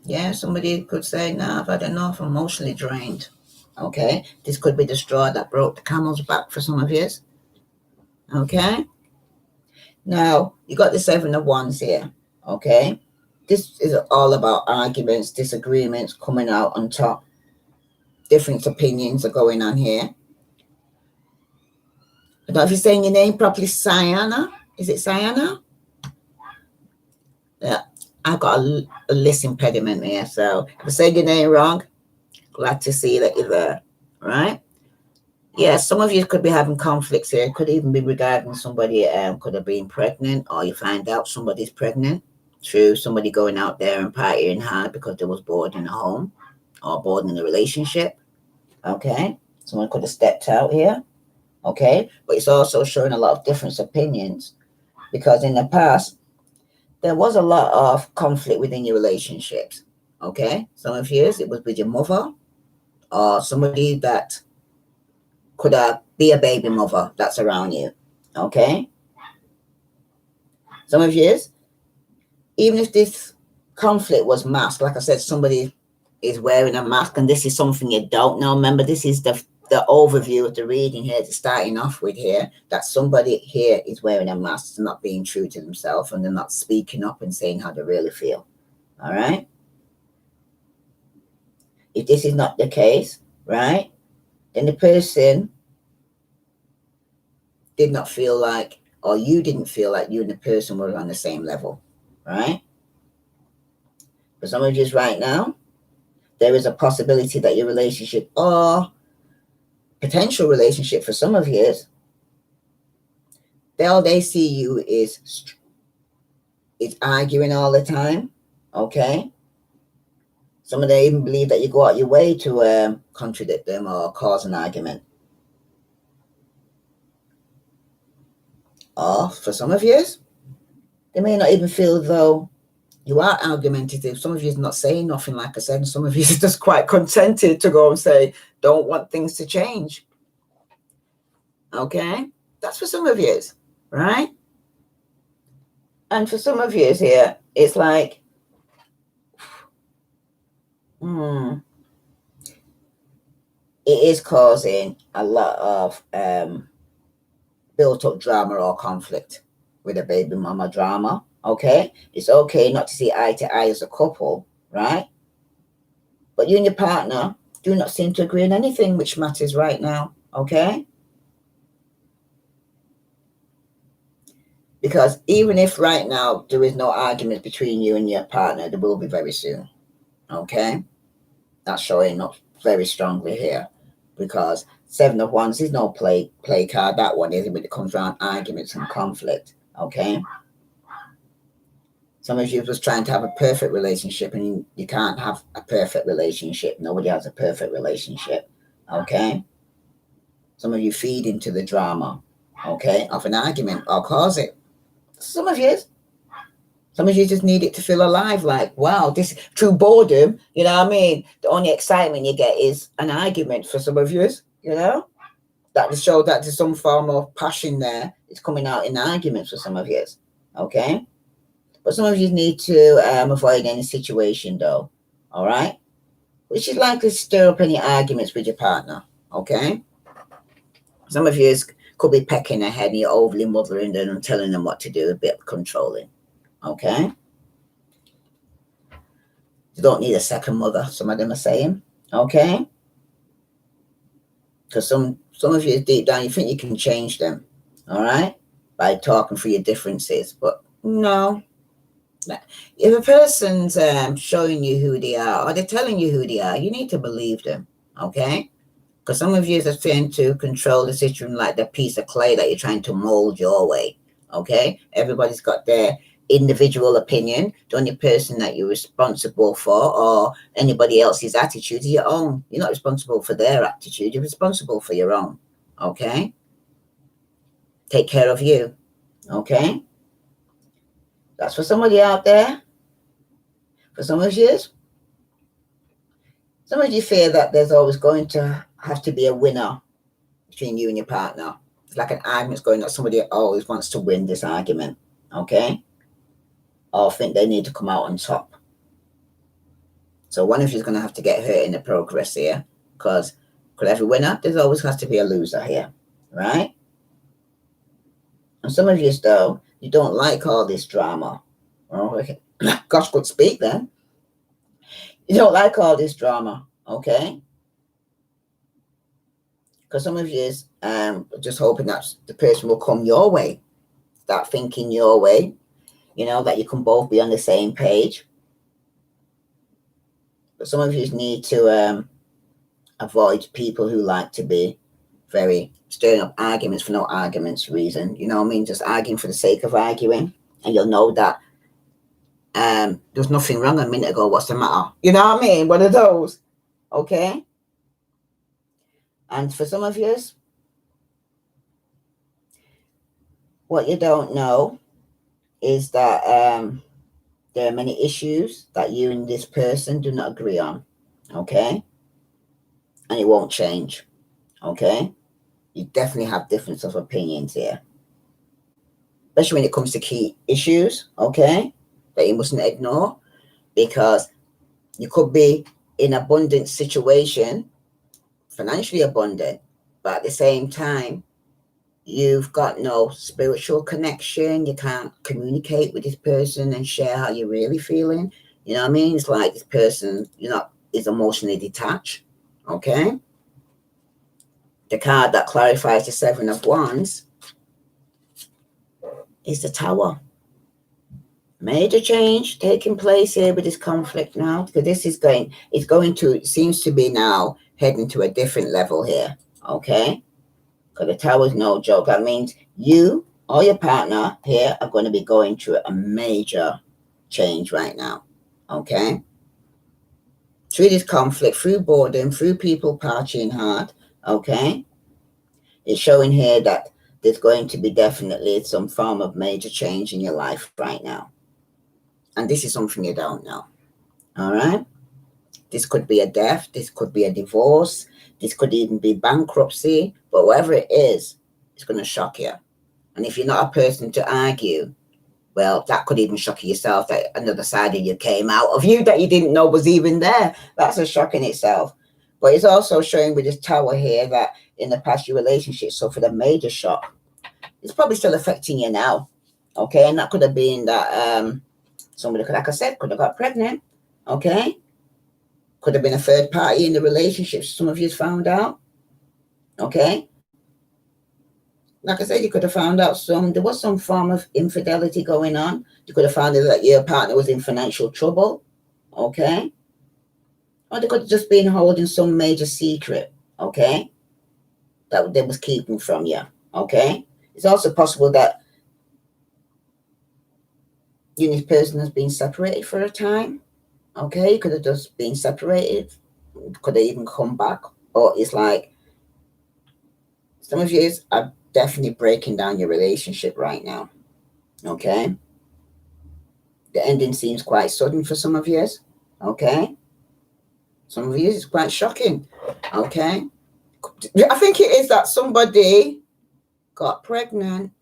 Yeah, somebody could say, no, I've had enough, I'm emotionally drained. Okay, this could be the straw that broke the camel's back for some of you. Okay, now you got the 7 of Wands here. Okay, this is all about arguments, disagreements, coming out on top. Different opinions are going on here. I don't know if you're saying your name properly. Sayana, is it Sayana? Yeah, I've got a list impediment here, so if I say your name wrong, glad to see that you're there. Right? Yeah, some of you could be having conflicts here. It could even be regarding somebody could have been pregnant, or you find out somebody's pregnant through somebody going out there and partying hard because they was bored in a home or bored in a relationship. Okay, someone could have stepped out here. Okay, but it's also showing a lot of different opinions, because in the past there was a lot of conflict within your relationships. Okay, some of you, it was with your mother or somebody that could be a baby mother that's around you. Okay, some of you, even if this conflict was masked, like I said, somebody is wearing a mask, and this is something you don't know. Remember, this is the overview of the reading here, starting off with here, that somebody here is wearing a mask and not being true to themselves, and they're not speaking up and saying how they really feel. All right, if this is not the case, right, then the person did not feel like, or you didn't feel like you and the person were on the same level, right? For some of you right now, there is a possibility that your relationship, or potential relationship for some of you, all they see you is arguing all the time. Okay, some of them even believe that you go out your way to contradict them or cause an argument. Or for some of you, they may not even feel as though you are argumentative. Some of you is not saying nothing, like I said, and some of you is just quite contented to go and say, don't want things to change. Okay, that's for some of you, right? And for some of you here, it's like, it is causing a lot of built-up drama or conflict with a baby mama drama. Okay, it's okay not to see eye to eye as a couple, right? But you and your partner do not seem to agree on anything which matters right now. Okay, because even if right now there is no argument between you and your partner, there will be very soon. Okay, that's showing up very strongly here, because 7 of Wands is no play card. That one is when it comes around arguments and conflict. Okay, some of you was trying to have a perfect relationship, and you can't have a perfect relationship. Nobody has a perfect relationship. Okay, some of you feed into the drama, okay, of an argument or cause it. Some of you just need it to feel alive, like, wow, this true boredom, you know what I mean? The only excitement you get is an argument for some of you, you know? That to show that there's some form of passion there. It's coming out in arguments for some of you, okay? But some of you need to avoid any situation, though, all right? Which is likely to stir up any arguments with your partner, okay? Some of you could be pecking ahead and you're overly mothering them and telling them what to do, a bit controlling, okay? You don't need a second mother, some of them are saying, okay? Because some of you deep down, you think you can change them, all right? By talking through your differences, but no. If a person's showing you who they are, or they're telling you who they are, you need to believe them, okay? Because some of you are trying to control the situation like the piece of clay that you're trying to mold your way, okay? Everybody's got their individual opinion. The only person that you're responsible for, or anybody else's attitude, is your own. You're not responsible for their attitude. You're responsible for your own, okay? Take care of you, okay? That's for somebody out there. For some of you fear that there's always going to have to be a winner between you and your partner. It's like an argument's going on. Somebody always wants to win this argument, okay? Or think they need to come out on top. So one of you is going to have to get hurt in the progress here, because for every winner, there's always has to be a loser here, right? And some of you, though, you don't like all this drama. Oh, okay. Gosh, could speak then. You don't like all this drama, okay? Because some of you is just hoping that the person will come your way, start thinking your way, you know, that you can both be on the same page. But some of you need to avoid people who like to be very stirring up arguments for no arguments reason. You know what I mean? Just arguing for the sake of arguing. And you'll know that there was nothing wrong a minute ago. What's the matter? You know what I mean? One of those. Okay? And for some of you, what you don't know is that there are many issues that you and this person do not agree on. Okay? And it won't change. Okay? You definitely have difference of opinions here. Especially when it comes to key issues, okay? That you mustn't ignore, because you could be in an abundant situation, financially abundant, but at the same time, you've got no spiritual connection. You can't communicate with this person and share how you're really feeling. You know what I mean? It's like this person, is emotionally detached, okay? The card that clarifies the Seven of Wands is the Tower. Major change taking place here with this conflict now, because this is it seems to be now heading to a different level here, okay? Because the Tower is no joke. That means you or your partner here are going to be going through a major change right now, okay? Through this conflict, through boredom, through people partying hard, okay? It's showing here that there's going to be definitely some form of major change in your life right now. And this is something you don't know, all right? This could be a death. This could be a divorce. This could even be bankruptcy. But whatever it is, it's going to shock you. And if you're not a person to argue, well, that could even shock you yourself, that another side of you came out of you that you didn't know was even there. That's a shock in itself. But it's also showing with this Tower here that in the past your relationship suffered a major shock. It's probably still affecting you now, okay? And that could have been that somebody, like I said, could have got pregnant, okay? Could have been a third party in the relationship. Some of you found out, okay? Like I said, you could have found out there was some form of infidelity going on. You could have found out that your partner was in financial trouble, okay? Or they could have just been holding some major secret, okay? That they was keeping from you, okay? It's also possible that you and this person has been separated for a time, okay? You could have just been separated. Could have even come back. Or it's like some of you are definitely breaking down your relationship right now, okay? The ending seems quite sudden for some of you, okay? Some of you is quite shocking, okay? I think it is that somebody got pregnant,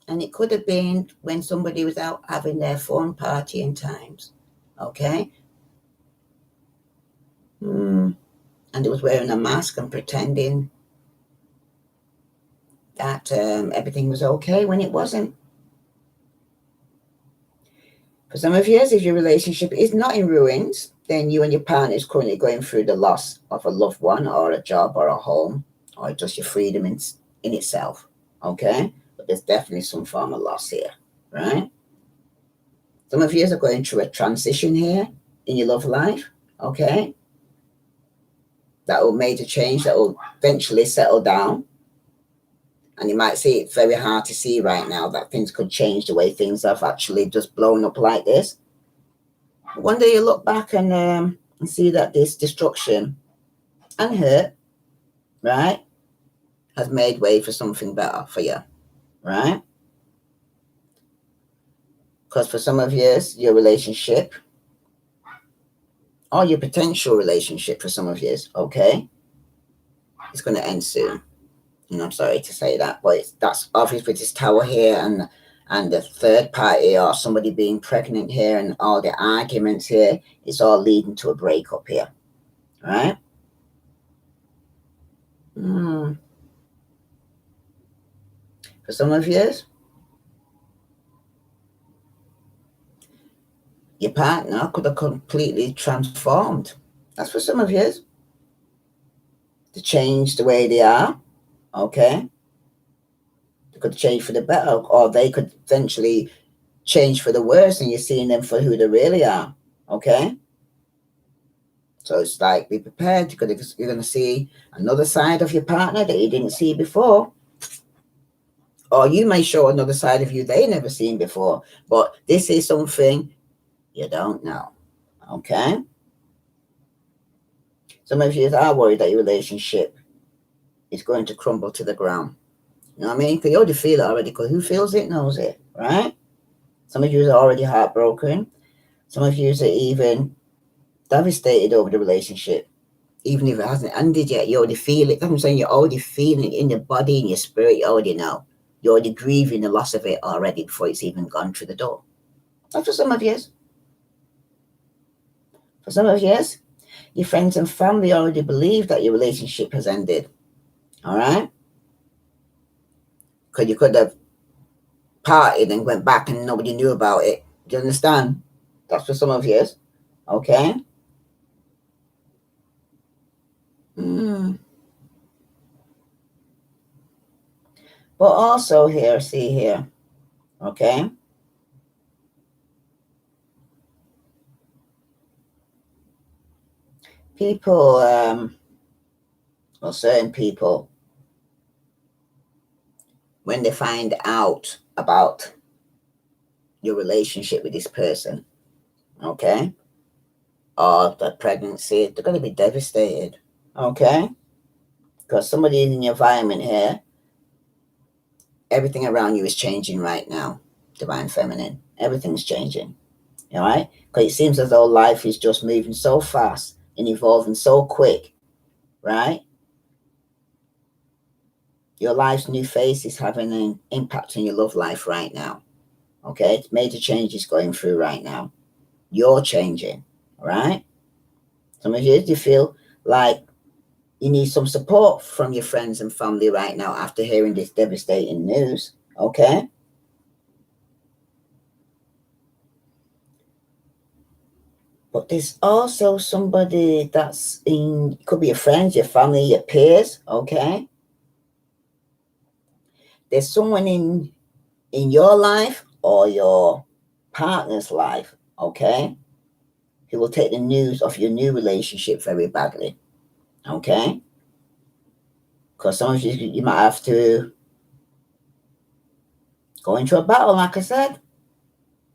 and it could have been when somebody was out having their fun partying times, okay? And it was wearing a mask and pretending that everything was okay when it wasn't. For some of you, if your relationship is not in ruins, then you and your partner is currently going through the loss of a loved one or a job or a home or just your freedom in itself, okay? But there's definitely some form of loss here, right? Some of you are going through a transition here in your love life, okay? That will major change, that will eventually settle down. And you might see it's very hard to see right now that things could change the way things have actually just blown up like this. One day you look back and see that this destruction and hurt, right, has made way for something better for you, right? Because for some of you, your relationship or your potential relationship for some of you, okay, it's going to end soon. And I'm sorry to say that, but that's obvious with this tower here, and the third party or somebody being pregnant here, and all the arguments here. It's all leading to a breakup here, right? Mm. For some of you, your partner could have completely transformed. That's for some of you. To change the way they are, okay? They could change for the better, or they could eventually change for the worse, and you're seeing them for who they really are, okay? So it's like, be prepared, because you're going to see another side of your partner that you didn't see before. Or you may show another side of you they never seen before. But this is something you don't know, okay? Some of you are worried that your relationship is going to crumble to the ground. You know what I mean? Because you already feel it already, because who feels it knows it, right? Some of you are already heartbroken. Some of you are even devastated over the relationship. Even if it hasn't ended yet, you already feel it. I'm saying you're already feeling it in your body, in your spirit. You already know. You're already grieving the loss of it already before it's even gone through the door. That's for some of you. For some of you, your friends and family already believe that your relationship has ended. All right? Because you could have partied and went back and nobody knew about it. Do you understand? That's for some of you. Okay? Mm. But also here, see here. Okay? People, well, certain people, when they find out about your relationship with this person, okay, or the pregnancy, they're going to be devastated, okay? Because somebody in your environment here, everything around you is changing right now, Divine Feminine. Everything's changing, all right? Because it seems as though life is just moving so fast and evolving so quick, right? Your life's new phase is having an impact on your love life right now, okay? It's major changes going through right now. You're changing, right? Some of you feel like you need some support from your friends and family right now after hearing this devastating news, okay? But there's also somebody that's in, could be your friends, your family, your peers, okay? There's someone in your life or your partner's life, okay, who will take the news of your new relationship very badly, okay? Because some of you might have to go into a battle, like I said.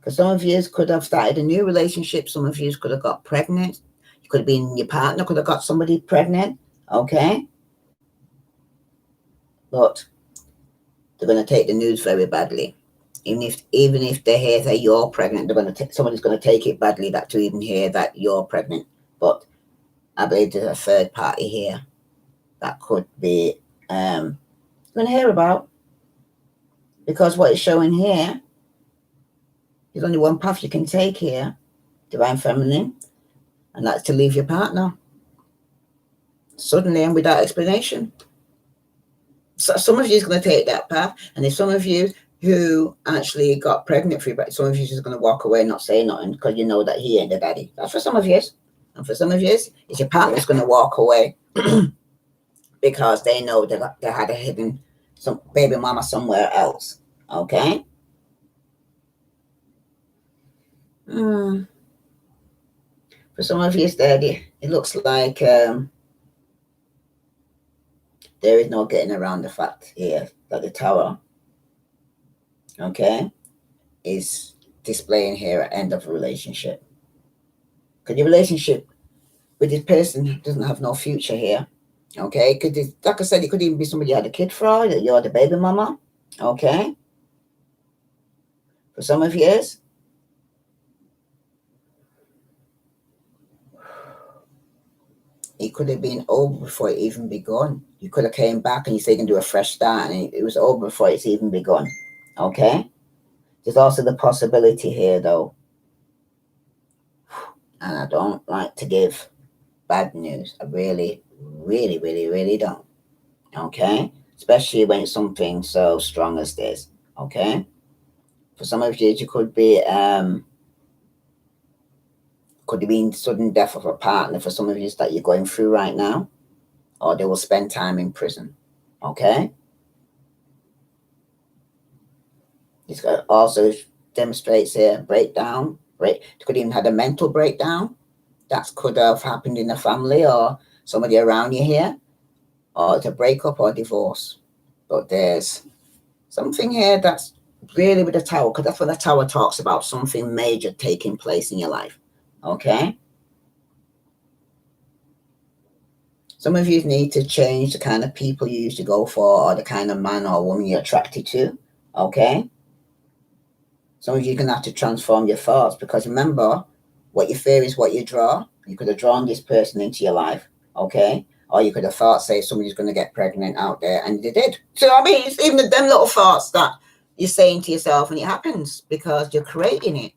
Because some of you could have started a new relationship. Some of you could have got pregnant. You could have been, your partner could have got somebody pregnant, okay? But they're going to take the news very badly. Even if they hear that you're pregnant, they're going to somebody's going to take it badly that to even hear that you're pregnant. But I believe there's a third party here that could be going to hear about, because what it's showing here, there's only one path you can take here, Divine Feminine, and that's to leave your partner suddenly and without explanation. So some of you is going to take that path, and if some of you who actually got pregnant through, but some of you is going to walk away, not say nothing, because you know that he ain't the daddy. That's for some of you, and for some of you, it's your partner's going to walk away because they know that they had a hidden some baby mama somewhere else. Okay. Mm. For some of you, daddy, it looks like there is no getting around the fact here that the tower, okay, is displaying here at end of a relationship. Because your relationship with this person doesn't have no future here. Okay, because like I said, it could even be somebody you had a kid for, that you're the baby mama. Okay, for some of years. it could have been over before it even begun. You could have came back and you say you can do a fresh start, and it was over before it's even begun. Okay? There's also the possibility here, though, and I don't like to give bad news. I really, really, really, really don't. Okay? Especially when it's something so strong as this. Okay? For some of you, it could have been sudden death of a partner for some of you that you're going through right now, or they will spend time in prison. Okay? This also demonstrates here breakdown. Could even had a mental breakdown. That could have happened in the family or somebody around you here, or it's a breakup or divorce. But there's something here that's really with the tower, because that's what the tower talks about, something major taking place in your life. Okay? Some of you need to change the kind of people you used to go for, or the kind of man or woman you're attracted to. Okay? Some of you are going to have to transform your thoughts, because remember, what you fear is what you draw. You could have drawn this person into your life, okay? Or you could have thought, say, somebody's going to get pregnant out there, and they did. So, I mean, it's even them little thoughts that you're saying to yourself, and it happens because you're creating it.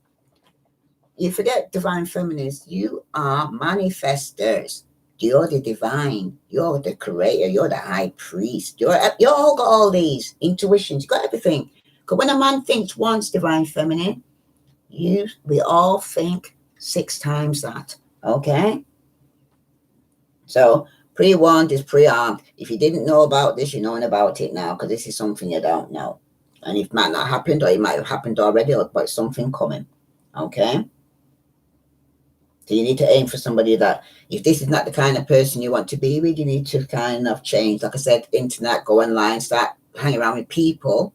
You forget, divine feminists, you are manifestors. You're the divine. You're the creator. You're the high priest. You all got all these intuitions. You got everything. Because when a man thinks once, divine feminine, we all think 6 times that. Okay? So, pre-warned is pre-armed. If you didn't know about this, you're knowing about it now, because this is something you don't know. And it might not happened, or it might have happened already, but it's something coming. Okay? So you need to aim for somebody that, if this is not the kind of person you want to be with, you need to kind of change. Like I said, internet, go online, start hanging around with people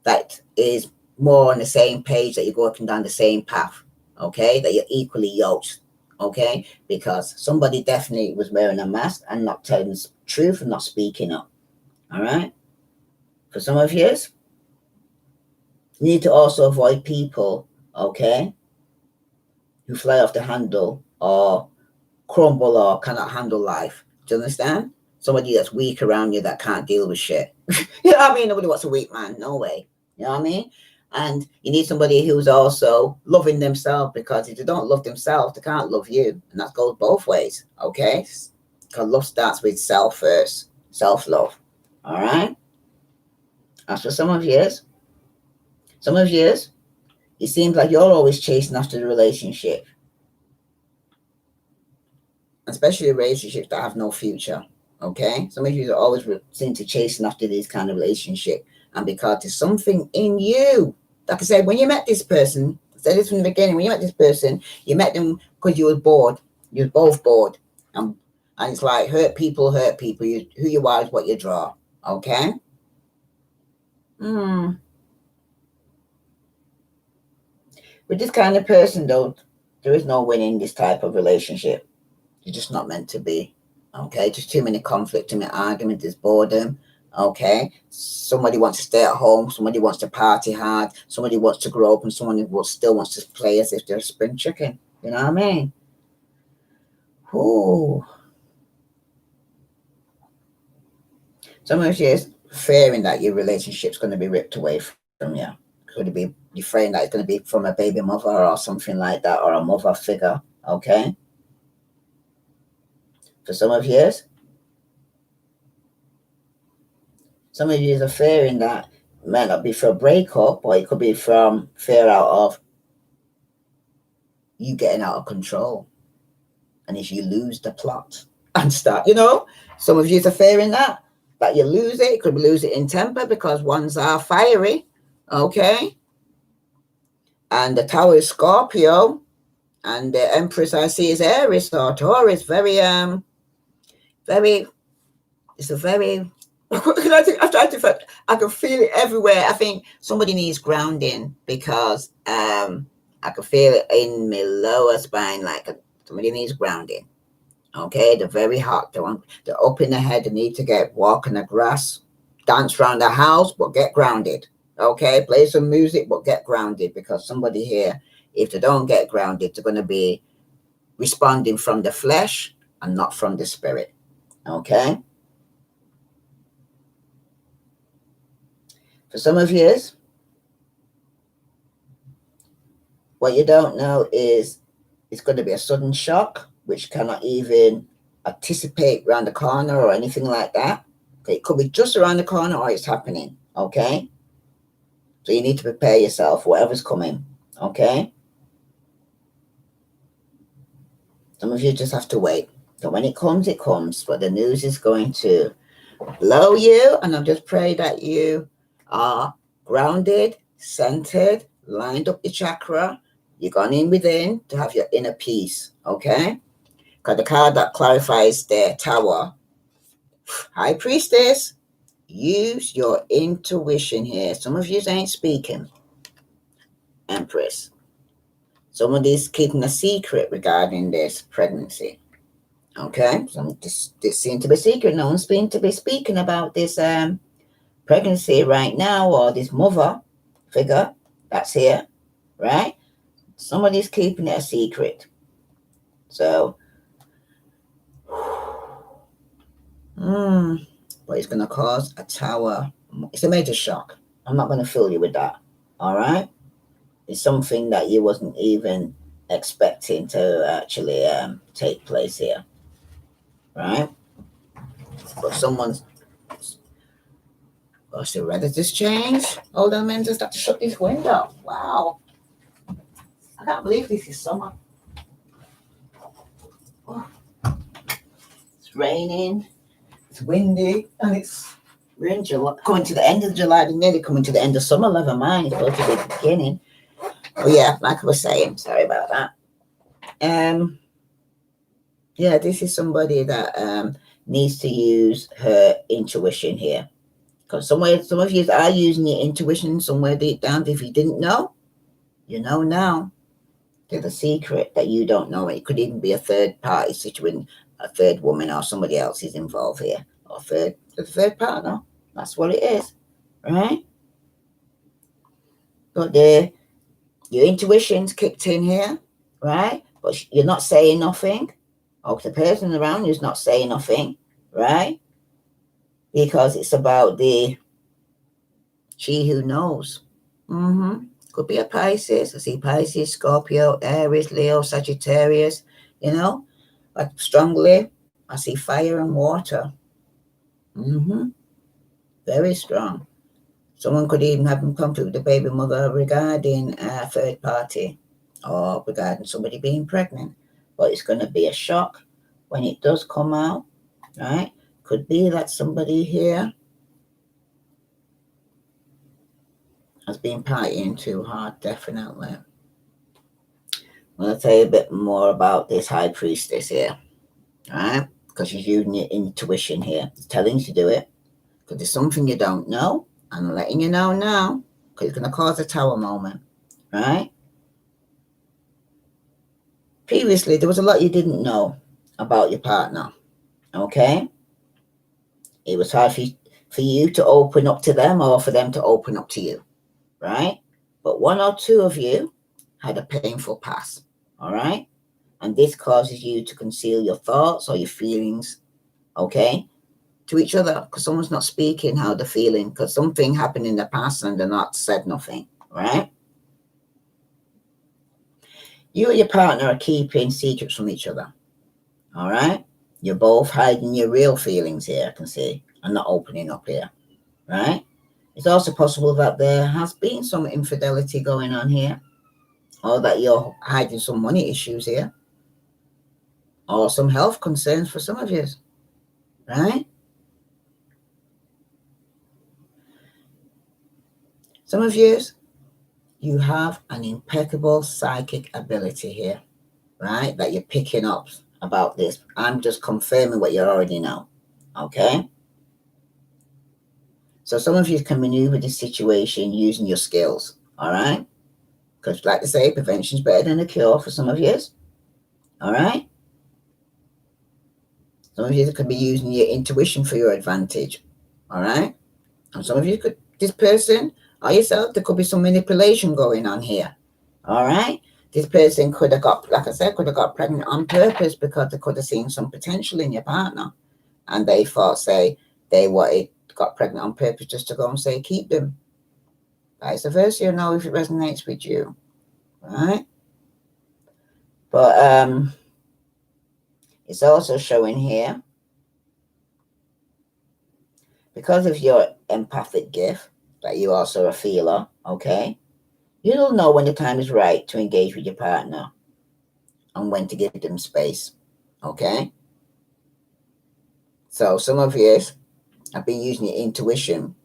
that is more on the same page, that you're working down the same path, okay? That you're equally yoked, okay? Because somebody definitely was wearing a mask and not telling the truth and not speaking up, all right? For some of you, you need to also avoid people, okay, who fly off the handle or crumble or cannot handle life. Do you understand? Somebody that's weak around you that can't deal with shit. You know what I mean? Nobody wants a weak man. No way. You know what I mean? And you need somebody who's also loving themselves, because if they don't love themselves, they can't love you. And that goes both ways. Okay? Because love starts with self first. Self-love. All right? As for some of you, it seems like you're always chasing after the relationship, especially relationships that have no future. Okay, some of you are always seem to chasing after these kind of relationship, and because there's something in you. Like I said, when you met this person, I said this from the beginning. When you met this person, you met them because you were bored. You were both bored, and it's like hurt people. Who you are is what you draw. Okay. With this kind of person, though, there is no winning this type of relationship. You're just not meant to be. Okay, just too many conflict, too many arguments, there's boredom. Okay, somebody wants to stay at home, somebody wants to party hard, somebody wants to grow up, and someone still wants to play as if they're a spring chicken. You know what I mean? Ooh. Some of you is fearing that your relationship's going to be ripped away from you. Could it be you're afraid that it's going to be from a baby mother or something like that, or a mother figure? Okay. For some of you, are fearing that it might not be for a breakup, or it could be from fear out of you getting out of control. And if you lose the plot and start, some of you are fearing that you lose it. Could lose it in temper, because ones are fiery. Okay. And the tower is Scorpio, and the Empress I see is Aries or Taurus. It's a very, I can feel it everywhere. I think somebody needs grounding, because I can feel it in my lower spine, like somebody needs grounding. Okay, they're very hot. They're up in the head. They need to walk in the grass, dance around the house, but get grounded. Okay, play some music, but get grounded, because somebody here, if they don't get grounded, they're going to be responding from the flesh and not from the spirit. Okay? For some of you, what you don't know is it's going to be a sudden shock, which cannot even anticipate around the corner or anything like that. Okay, it could be just around the corner or it's happening. Okay? So you need to prepare yourself, whatever's coming. Okay? Some of you just have to wait. So when it comes, it comes. But the news is going to blow you. And I just pray that you are grounded, centered, lined up your chakra. You're gone in within to have your inner peace. Okay? Because the card that clarifies their tower, High Priestess, use your intuition here. Some of you ain't speaking. Empress. Somebody's keeping a secret regarding this pregnancy. Okay, so this seems to be secret. No one's been to be speaking about this pregnancy right now, or this mother figure that's here, right? Somebody's keeping it a secret. So, but it's going to cause a tower. It's a major shock. I'm not going to fill you with that. All right, it's something that you wasn't even expecting to actually take place here, right? But someone's. Gosh, the weather just changed. Hold on a minute, just have to shut this window. Wow. I can't believe this is summer. Oh. It's raining, it's windy, and we're in July, coming to the end of July, nearly coming to the end of summer, never mind, it's supposed to be the beginning. Oh yeah, like I was saying, sorry about that. Yeah, this is somebody that needs to use her intuition here. Because some of you are using your intuition somewhere deep down. If you didn't know, you know now. There's a secret that you don't know. It could even be a third party situation, a third woman or somebody else is involved here. Or a third partner. That's what it is. Right? But your intuition's kicked in here. Right? But you're not saying nothing. Or the person around you's not saying nothing. Right? Because it's about the she who knows. Could be a Pisces. I see Pisces, Scorpio, Aries, Leo, Sagittarius, but strongly, I see fire and water. Very strong. Someone could even have in conflict with the baby mother regarding a third party or regarding somebody being pregnant. But it's going to be a shock when it does come out, right? Could be that somebody here has been partying too hard, definitely. I'm going to tell you a bit more about this High Priestess here, right? Because she's using your intuition here. It's telling you to do it. Because there's something you don't know. I'm letting you know now. Because it's going to cause a tower moment, right? Previously, there was a lot you didn't know about your partner, okay? It was hard for you to open up to them or for them to open up to you, right? But one or two of you had a painful past, all right? And this causes you to conceal your thoughts or your feelings, okay, to each other because someone's not speaking how they're feeling because something happened in the past and they're not said nothing, right? You and your partner are keeping secrets from each other, all right? You're both hiding your real feelings here, I can see, and not opening up here, right? It's also possible that there has been some infidelity going on here, or that you're hiding some money issues here, or some health concerns for some of you, right? Some of you have an impeccable psychic ability here, right? That you're picking up about this. I'm just confirming what you already know, okay? So some of you can maneuver this situation using your skills, all right? Because like I say, prevention is better than a cure for some of you, all right? Some of you could be using your intuition for your advantage, all right? And some of you this person or yourself, there could be some manipulation going on here, all right? This person could have got, like I said, could have got pregnant on purpose because they could have seen some potential in your partner, and they thought, say, they got pregnant on purpose just to go and say keep them. Vice versa, you know, if it resonates with you, right? But it's also showing here, because of your empathic gift, that you're also a feeler, okay? You'll know when the time is right to engage with your partner and when to give them space, okay? So some of you have been using your intuition,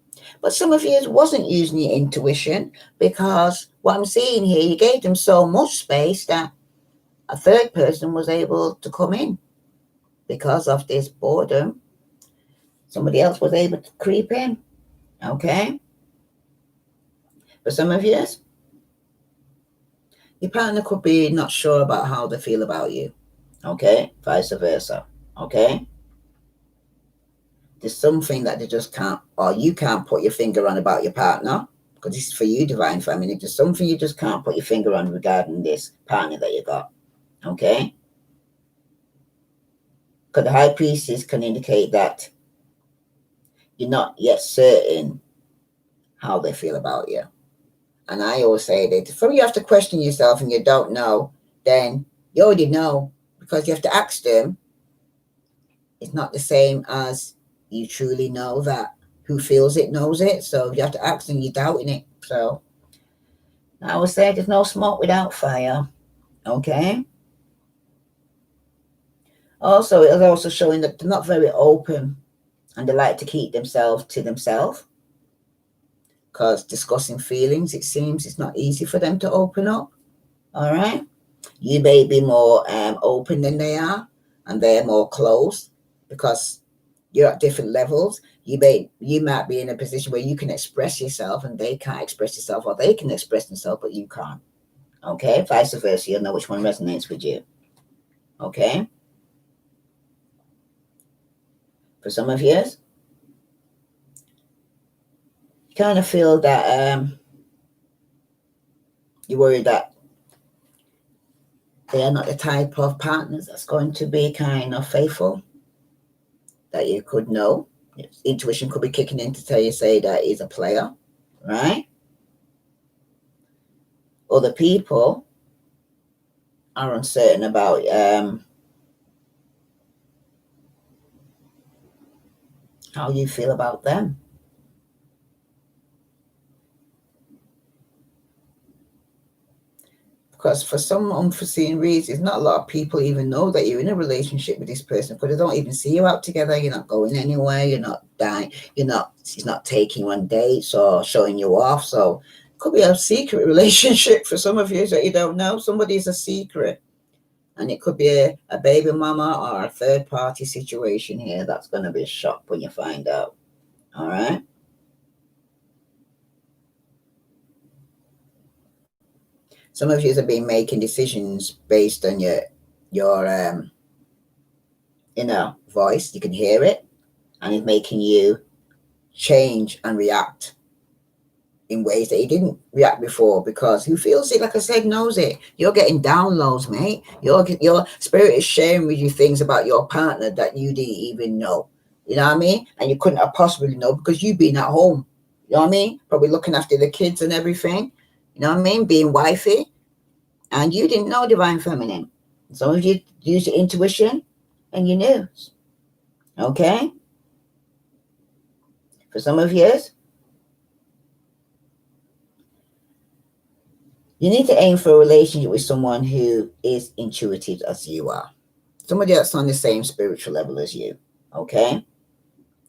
but some of you wasn't using your intuition, because what I'm seeing here, you gave them so much space that a third person was able to come in. Because of this boredom, somebody else was able to creep in, okay? For some of you, your partner could be not sure about how they feel about you, okay? Vice versa, okay? There's something that they just can't, or you can't put your finger on about your partner, because this is for you, Divine Feminine. There's something you just can't put your finger on regarding this partner that you got, okay? Because the High Priestess can indicate that you're not yet certain how they feel about you. And I always say that if you have to question yourself and you don't know, then you already know, because you have to ask them. It's not the same as you truly know that who feels it knows it. So you have to ask them, you're doubting it. So I always say there's no smoke without fire. Okay. Also, it's also showing that they're not very open and they like to keep themselves to themselves, because discussing feelings, it seems it's not easy for them to open up. All right. You may be more open than they are, and they're more closed, because you're at different levels. You might be in a position where you can express yourself and they can't express yourself, or they can express themselves but you can't. Okay, vice versa. You'll know which one resonates with you. Okay. For some of you, you kind of feel that you worry that they are not the type of partners that's going to be kind of faithful, that you could know. Intuition could be kicking in to tell you, say, that he's a player, right? Other people are uncertain about how you feel about them. Because for some unforeseen reasons, not a lot of people even know that you're in a relationship with this person, because they don't even see you out together. You're not going anywhere. You're not dying. He's not taking you on dates or showing you off. So it could be a secret relationship for some of you that you don't know. Somebody's a secret. And it could be a baby mama or a third party situation here. That's going to be a shock when you find out. All right. Some of you have been making decisions based on your inner voice. You can hear it, and it's making you change and react in ways that you didn't react before, because who feels it, like I said, knows it. You're getting downloads, mate. Your spirit is sharing with you things about your partner that you didn't even know. You know what I mean? And you couldn't have possibly know, because you've been at home. You know what I mean? Probably looking after the kids and everything. You know what I mean? Being wifey. And you didn't know, Divine Feminine. Some of you used your intuition and you knew. Okay? For some of you, you need to aim for a relationship with someone who is intuitive as you are. Somebody that's on the same spiritual level as you. Okay?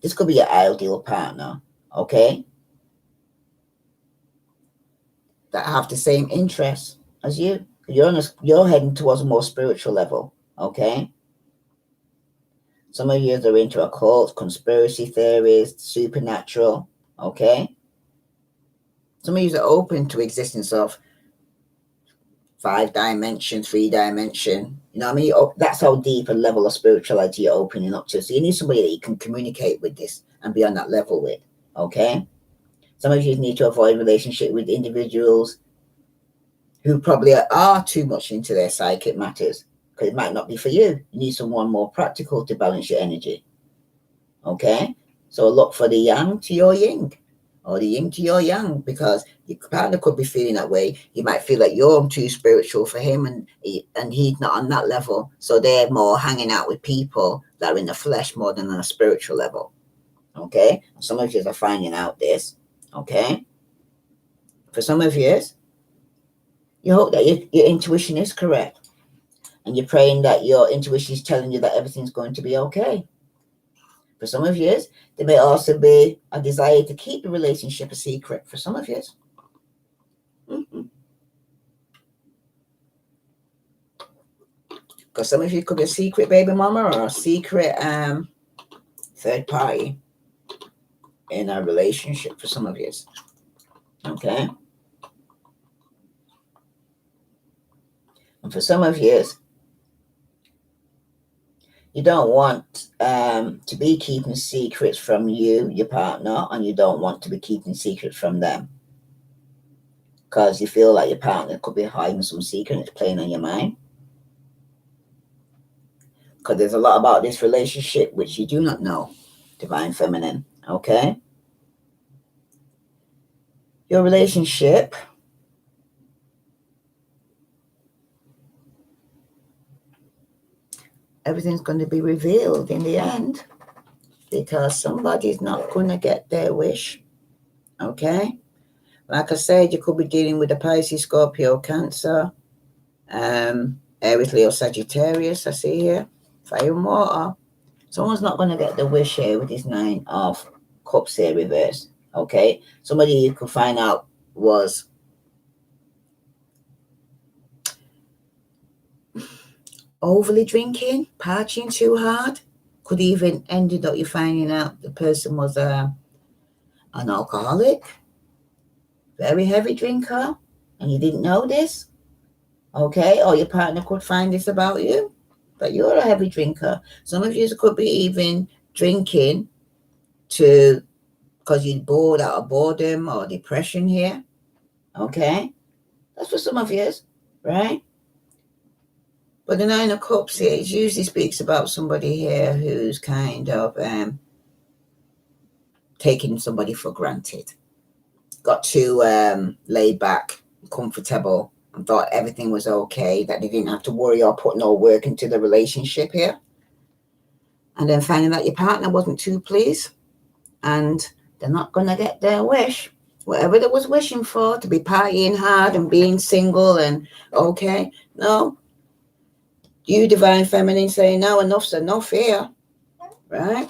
This could be your ideal partner. Okay? That have the same interests as you. You're heading towards a more spiritual level. Okay? Some of you are into occult, conspiracy theories, supernatural. Okay? Some of you are open to existence of 5-dimension, 3-dimension. You know what I mean? That's how deep a level of spirituality you're opening up to. So you need somebody that you can communicate with this and be on that level with. Okay? Some of you need to avoid relationship with individuals who probably are too much into their psychic matters, because it might not be for you. You need someone more practical to balance your energy. Okay? So look for the yang to your yin, or the yin to your yang, because your partner could be feeling that way. He might feel like you're too spiritual for him, and he's not on that level. So they're more hanging out with people that are in the flesh more than on a spiritual level. Okay? Some of you are finding out this. Okay? For some of you, you hope that your intuition is correct, and you're praying that your intuition is telling you that everything's going to be okay. For some of you, there may also be a desire to keep the relationship a secret for some of you. Because some of you could be a secret baby mama or a secret third party in a relationship for some of you. Okay? And for some of you, you don't want to be keeping secrets from you, your partner, and you don't want to be keeping secrets from them, because you feel like your partner could be hiding some secret and it's playing on your mind. Because there's a lot about this relationship which you do not know, Divine Feminine. Okay? Your relationship everything's going to be revealed in the end, because somebody's not going to get their wish. Okay? Like I said, you could be dealing with a Pisces, Scorpio, Cancer, Aries, Leo, Sagittarius, I see here. Fire and water. Someone's not going to get the wish here with this 9 of Cups here reverse. Okay? Somebody you could find out was overly drinking, partying too hard. Could even ended up you finding out the person was an alcoholic, very heavy drinker, and you didn't know this. Okay? Or your partner could find this about you, but you're a heavy drinker. Some of you could be even drinking because you're bored out of boredom or depression here. Okay? That's for some of you, right? But the 9 of Cups here, it usually speaks about somebody here who's kind of taking somebody for granted. Got too laid back, comfortable, and thought everything was okay, that they didn't have to worry or put no work into the relationship here. And then finding that your partner wasn't too pleased, and they're not going to get their wish. Whatever they was wishing for, to be partying hard and being single and okay. No. You, Divine Feminine, saying, no, enough's enough here. Right?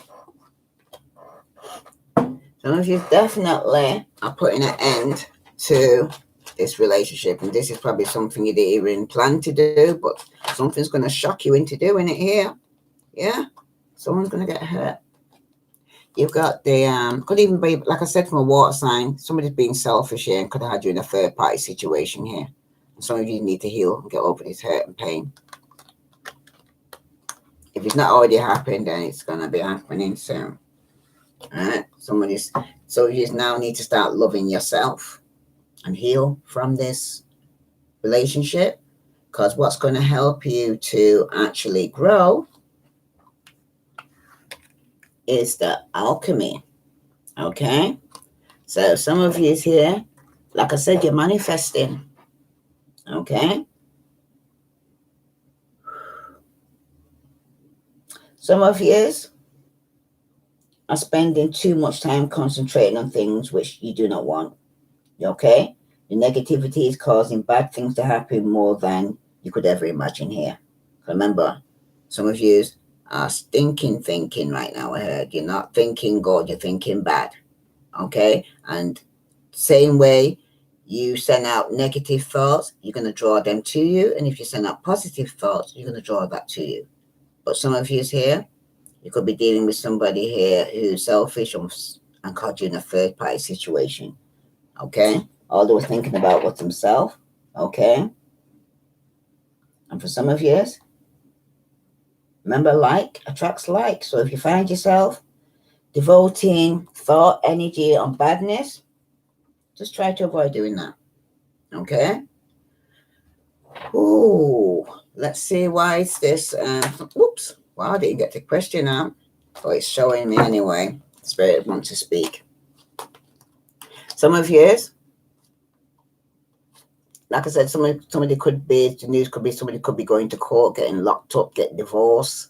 Some of you definitely are putting an end to this relationship, and this is probably something you didn't even plan to do, but something's going to shock you into doing it here. Yeah? Someone's going to get hurt. You've got the, could even be, like I said, from a water sign, somebody's being selfish here and could have had you in a third party situation here. And some of you need to heal and get over this hurt and pain. If it's not already happened, then it's going to be happening soon. All right? So you now need to start loving yourself and heal from this relationship, because what's going to help you to actually grow is the alchemy. Okay? So some of you here, like I said, you're manifesting. Okay? Some of you are spending too much time concentrating on things which you do not want. Okay? The negativity is causing bad things to happen more than you could ever imagine here. Remember, some of you are stinking thinking right now. I heard you're not thinking good, you're thinking bad. Okay? And same way you send out negative thoughts, you're going to draw them to you. And if you send out positive thoughts, you're going to draw that to you. But some of you here, you could be dealing with somebody here who's selfish and caught you in a third party situation. Okay? All they were thinking about was themselves. Okay? And for some of you, remember, like attracts like. So if you find yourself devoting thought, energy on badness, just try to avoid doing that. Okay? Oh, let's see why is this. Oops. Well, I didn't get the question out, but it's showing me anyway. Spirit wants to speak. Some of yours, like I said, somebody could be, the news could be somebody could be going to court, getting locked up, getting divorced.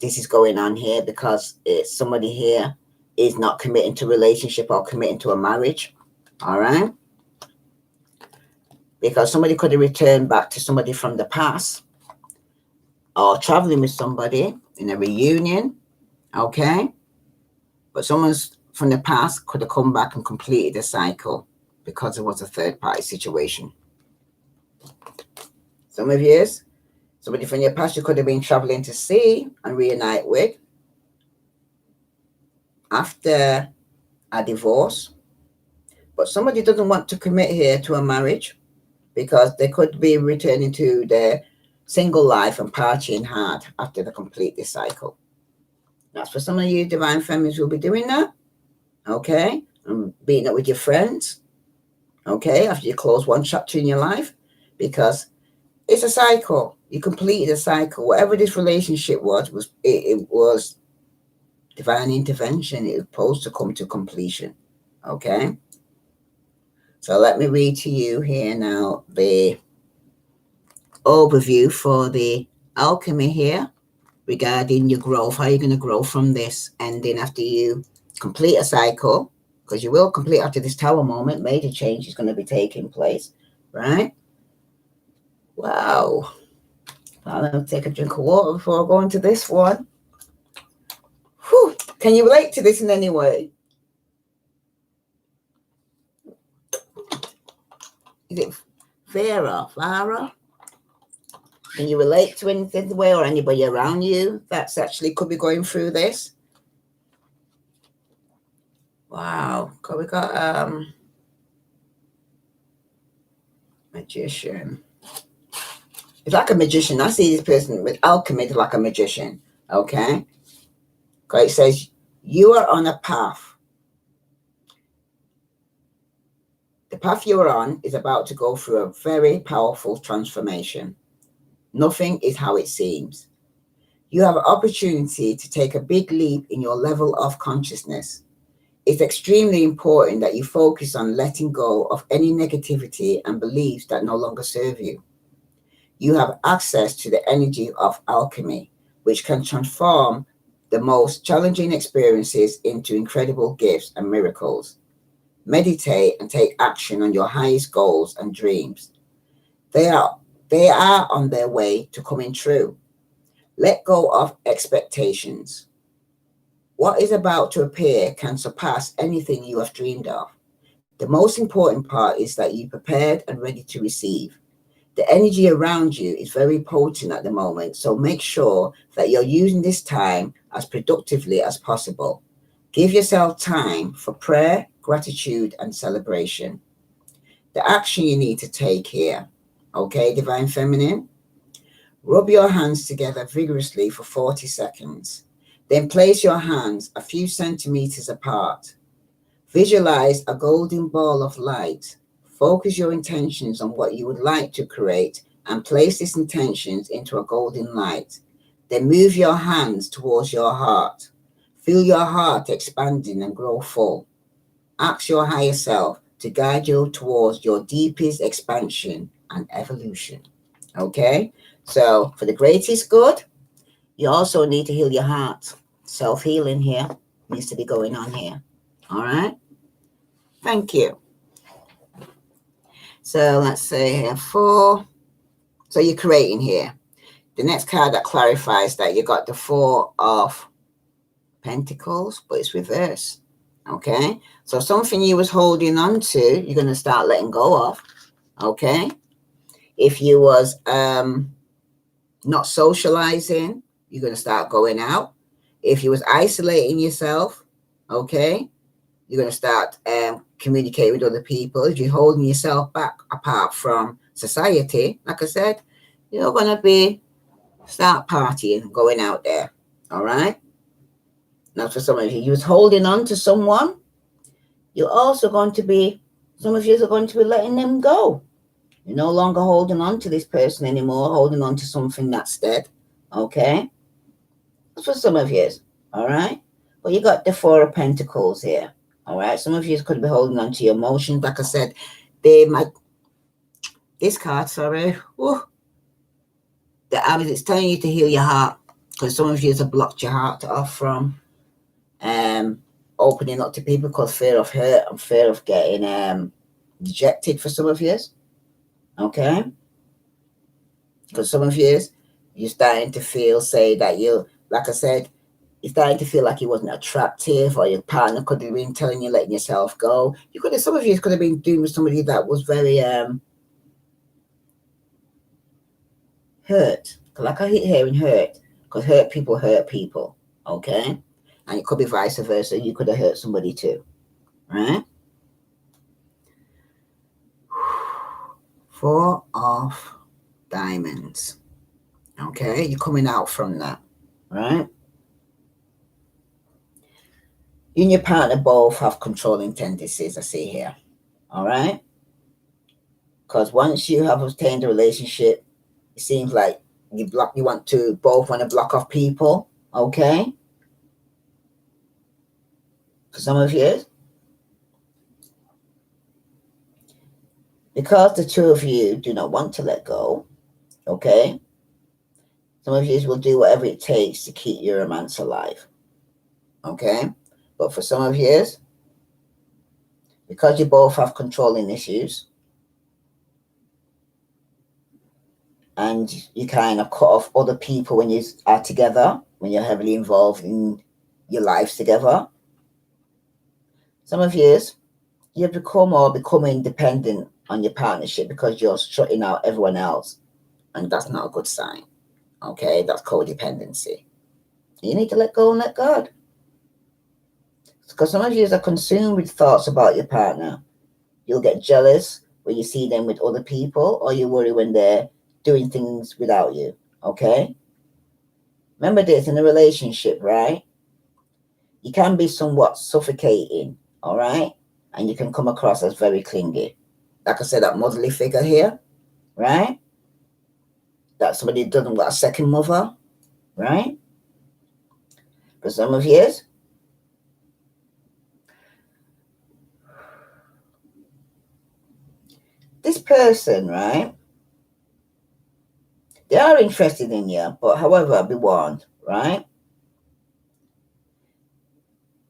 This is going on here because it's somebody here is not committing to a relationship or committing to a marriage. All right. Because somebody could have returned back to somebody from the past or traveling with somebody in a reunion. Okay. But someone's from the past could have come back and completed the cycle because it was a third party situation. Some of years, somebody from your past you could have been traveling to see and reunite with after a divorce. But somebody doesn't want to commit here to a marriage because they could be returning to their single life and partying hard after they complete this cycle. That's for some of you divine feminines who will be doing that. Okay. And being up with your friends. Okay. After you close one chapter in your life, because it's a cycle. You completed a cycle. Whatever this relationship was it was divine intervention. It was supposed to come to completion. Okay. So let me read to you here now the overview for the alchemy here regarding your growth, how you're going to grow from this ending after you complete a cycle, because you will complete after this tower moment. Major change is going to be taking place, right? Wow. I'm going to take a drink of water before I go into this one. Whew. Can you relate to this in any way? Is it Farah? Can you relate to anything the way, or anybody around you that's actually could be going through this? Wow. We got magician. It's like a magician. I see this person with alchemy like a magician. Okay. Okay. It says you are on a path. The path you are on is about to go through a very powerful transformation. Nothing is how it seems. You have an opportunity to take a big leap in your level of consciousness. It's extremely important that you focus on letting go of any negativity and beliefs that no longer serve you. You have access to the energy of alchemy, which can transform the most challenging experiences into incredible gifts and miracles. Meditate and take action on your highest goals and dreams. They are on their way to coming true. Let go of expectations. What is about to appear can surpass anything you have dreamed of. The most important part is that you're prepared and ready to receive. The energy around you is very potent at the moment, so make sure that you're using this time as productively as possible. Give yourself time for prayer, gratitude, and celebration. The action you need to take here, okay, Divine Feminine? Rub your hands together vigorously for 40 seconds. Then place your hands a few centimeters apart. Visualize a golden ball of light. Focus your intentions on what you would like to create and place these intentions into a golden light. Then move your hands towards your heart. Feel your heart expanding and grow full. Ask your higher self to guide you towards your deepest expansion and evolution. Okay? So, for the greatest good, you also need to heal your heart. Self-healing here needs to be going on here. All right? Thank you. So, let's say here 4. So, you're creating here. The next card that clarifies that you got the 4 of Pentacles, but it's reversed. Okay? So, something you was holding on to, you're going to start letting go of. Okay? If you was not socializing, you're going to start going out. If you was isolating yourself, okay, you're going to start communicating with other people. If you're holding yourself back apart from society, like I said, you're going to start partying, going out there. All right. Now, for some of you, you was holding on to someone. You're also going to be, some of you are going to be letting them go. You're no longer holding on to this person anymore, holding on to something that's dead. Okay? That's for some of you. All right? But you got the Four of Pentacles here. All right? Some of you could be holding on to your emotions. Like I said, they might. This card, sorry. Ooh, it's telling you to heal your heart, because some of you have blocked your heart off from opening up to people because fear of hurt and fear of getting rejected for some of you. Okay? Because some of you, you're starting to feel, say that you, like I said, you're starting to feel like you wasn't attractive, or your partner could have been telling you letting yourself go. You could have, some of you could have been doing with somebody that was very hurt. Like I hate hearing hurt, because hurt people. Okay? And it could be vice versa. You could have hurt somebody too. Right? Four of Diamonds. Okay? You're coming out from that. Right? You and your partner both have controlling tendencies, I see here. All right? Because once you have obtained a relationship, it seems like you want to both want to block off people. Okay? For some of you, because the two of you do not want to let go, okay, some of you will do whatever it takes to keep your romance alive, okay? But for some of you, because you both have controlling issues, and you kind of cut off other people when you are together, when you're heavily involved in your lives together, some of you becoming dependent on your partnership because you're shutting out everyone else, and that's not a good sign. Okay, that's codependency. You need to let go and let God. Because some of you are consumed with thoughts about your partner. You'll get jealous when you see them with other people, or you worry when they're doing things without you. Okay? Remember this, in a relationship, right? You can be somewhat suffocating, all right? And you can come across as very clingy. Like I said, that motherly figure here, right? That somebody doesn't want a second mother, right? For some of you, this person, right? They are interested in you, but however, be warned, right?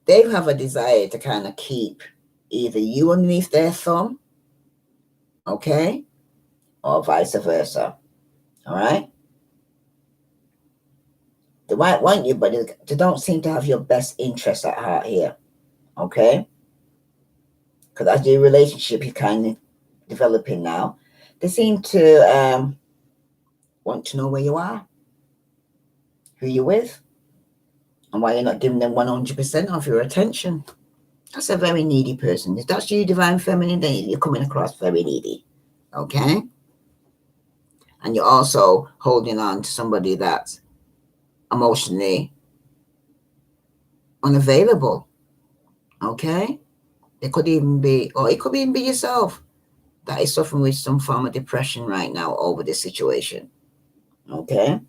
They have a desire to kind of keep either you underneath their thumb, okay, or vice versa, all right? They might want you, but they don't seem to have your best interest at heart here, okay? Because as your relationship is kind of developing now, they seem to want to know where you are, who you're with, and why you're not giving them 100% of your attention. That's a very needy person. If that's you, Divine Feminine, then you're coming across very needy, okay? And you're also holding on to somebody that's emotionally unavailable, okay? It could even be, or it could even be yourself that is suffering with some form of depression right now over this situation, okay?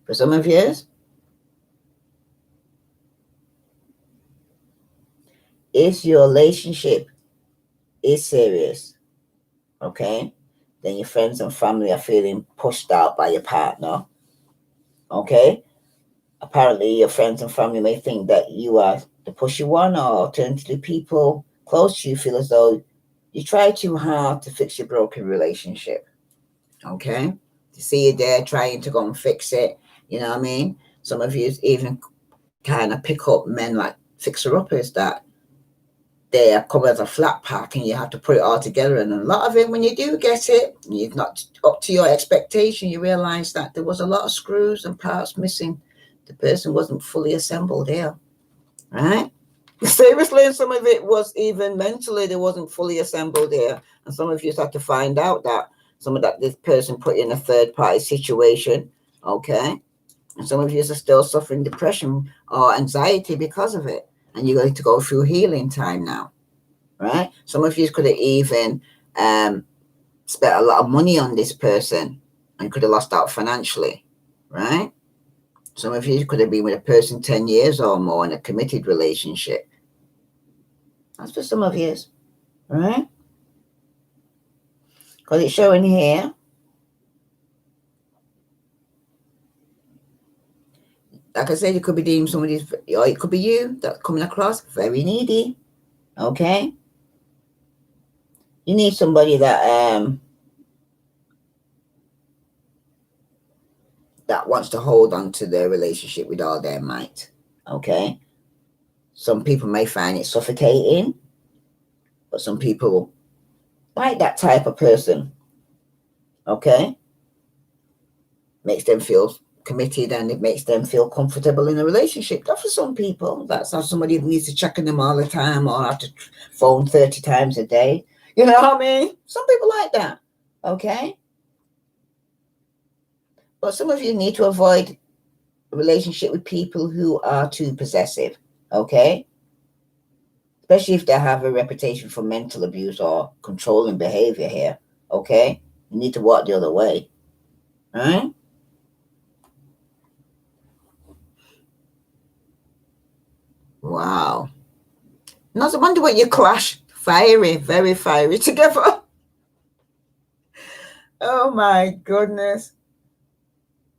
For some of you, if your relationship is serious, okay, then your friends and family are feeling pushed out by your partner, okay? Apparently, your friends and family may think that you are the pushy one, or alternatively, people close to you feel as though you try too hard to fix your broken relationship, okay? To see you there trying to go and fix it, you know what I mean? Some of you even kind of pick up men like fixer-uppers that they are come as a flat pack and you have to put it all together. And a lot of it, when you do get it, you're not up to your expectation, you realize that there was a lot of screws and parts missing. The person wasn't fully assembled here, right? Seriously, and some of it was even mentally, they wasn't fully assembled here. And some of you had to find out that some of that this person put in a third party situation, okay? And some of you are still suffering depression or anxiety because of it. And you're going to go through healing time now, right? Some of you could have even spent a lot of money on this person and could have lost out financially, right? Some of you could have been with a person 10 years or more in a committed relationship. That's for some of you, right? Because it's showing here. Like I said, you could be dealing with somebody, or it could be you that's coming across very needy. Okay? You need somebody that wants to hold on to their relationship with all their might. Okay? Some people may find it suffocating, but some people like that type of person. Okay? Makes them feel committed and it makes them feel comfortable in a relationship. That's for some people. That's not somebody who needs to check on them all the time or have to phone 30 times a day. You know what I mean? Some people like that. Okay? But some of you need to avoid a relationship with people who are too possessive. Okay? Especially if they have a reputation for mental abuse or controlling behavior here. Okay? You need to walk the other way. All right? Wow. No wonder what you clash. Fiery, very fiery together. Oh my goodness.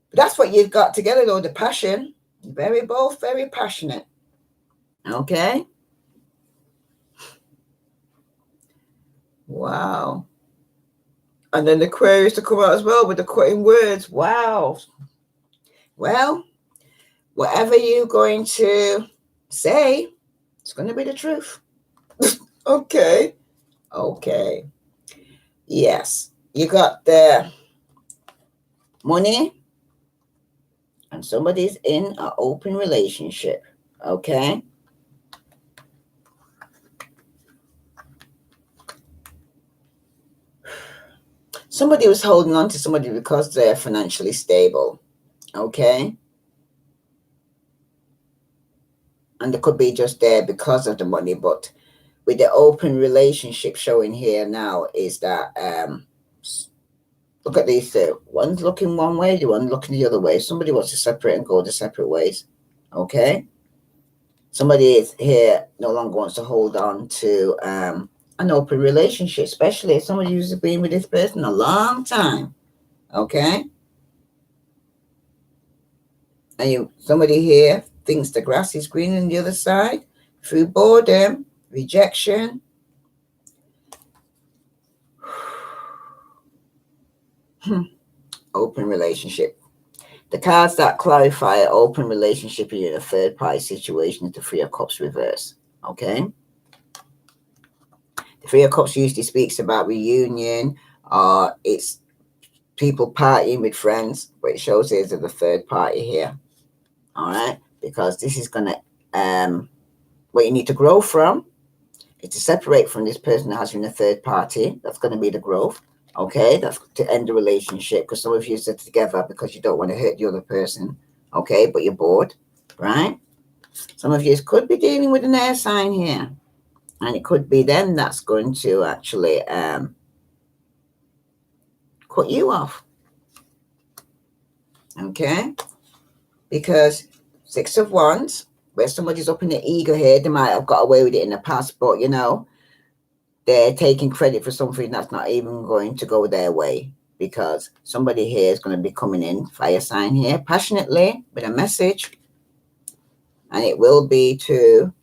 But that's what you've got together though, the passion. Both very passionate. Okay? Wow. And then the Aquarius to come out as well with the cutting words. Wow. Well, whatever you're going to say, it's going to be the truth. Okay. Okay. Yes. You got the money and somebody's in an open relationship. Okay. Somebody was holding on to somebody because they're financially stable. Okay. And they could be just there because of the money, but with the open relationship showing here now is that look at these two. One's looking one way, the one looking the other way. Somebody wants to separate and go their separate ways. Okay. Somebody is here no longer wants to hold on to an open relationship, especially if somebody who's been with this person a long time. Okay. And somebody here thinks the grass is green on the other side through boredom, rejection. Open relationship. The cards that clarify an open relationship in a third party situation is the Three of Cups reverse. Okay. The Three of Cups usually speaks about reunion, or it's people partying with friends, but it shows there's a third party here. All right, because this is gonna what you need to grow from is to separate from this person that has been a third party. That's going to be the growth. Okay, that's to end the relationship because some of you sit together because you don't want to hurt the other person. Okay, but you're bored, right? Some of you could be dealing with an air sign here, and it could be them that's going to actually cut you off. Okay, because Six of Wands, where somebody's up in the ego here, they might have got away with it in the past, but you know, they're taking credit for something that's not even going to go their way because somebody here is going to be coming in, fire sign here, passionately with a message, and it will be to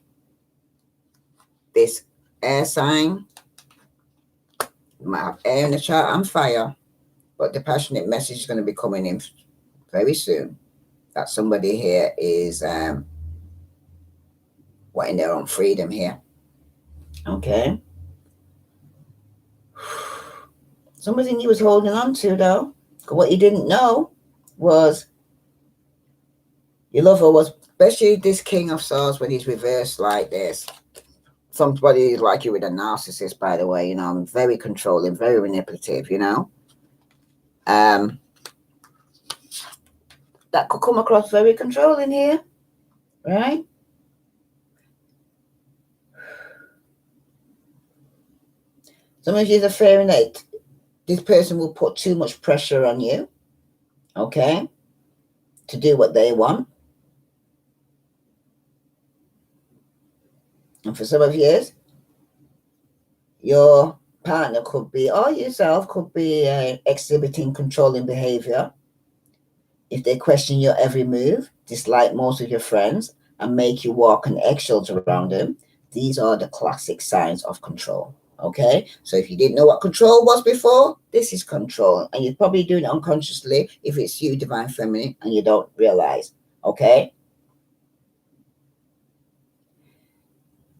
this air sign. You might have air in the chart and fire, but the passionate message is going to be coming in very soon. That somebody here is wanting their own freedom here. Okay. Something he was holding on to, though. What you didn't know was your lover was, especially this King of Swords when he's reversed like this. Somebody like you with a narcissist, by the way, you know, I'm very controlling, very manipulative, you know. That could come across very controlling here, right? Some of you are fearing that this person will put too much pressure on you, okay, to do what they want. And for some of you, your partner could be, or yourself could be exhibiting controlling behavior. If they question your every move, dislike most of your friends, and make you walk on eggshells around them, these are the classic signs of control. Okay, so if you didn't know what control was before, this is control, and you're probably doing it unconsciously if it's you, divine feminine, and you don't realize. Okay,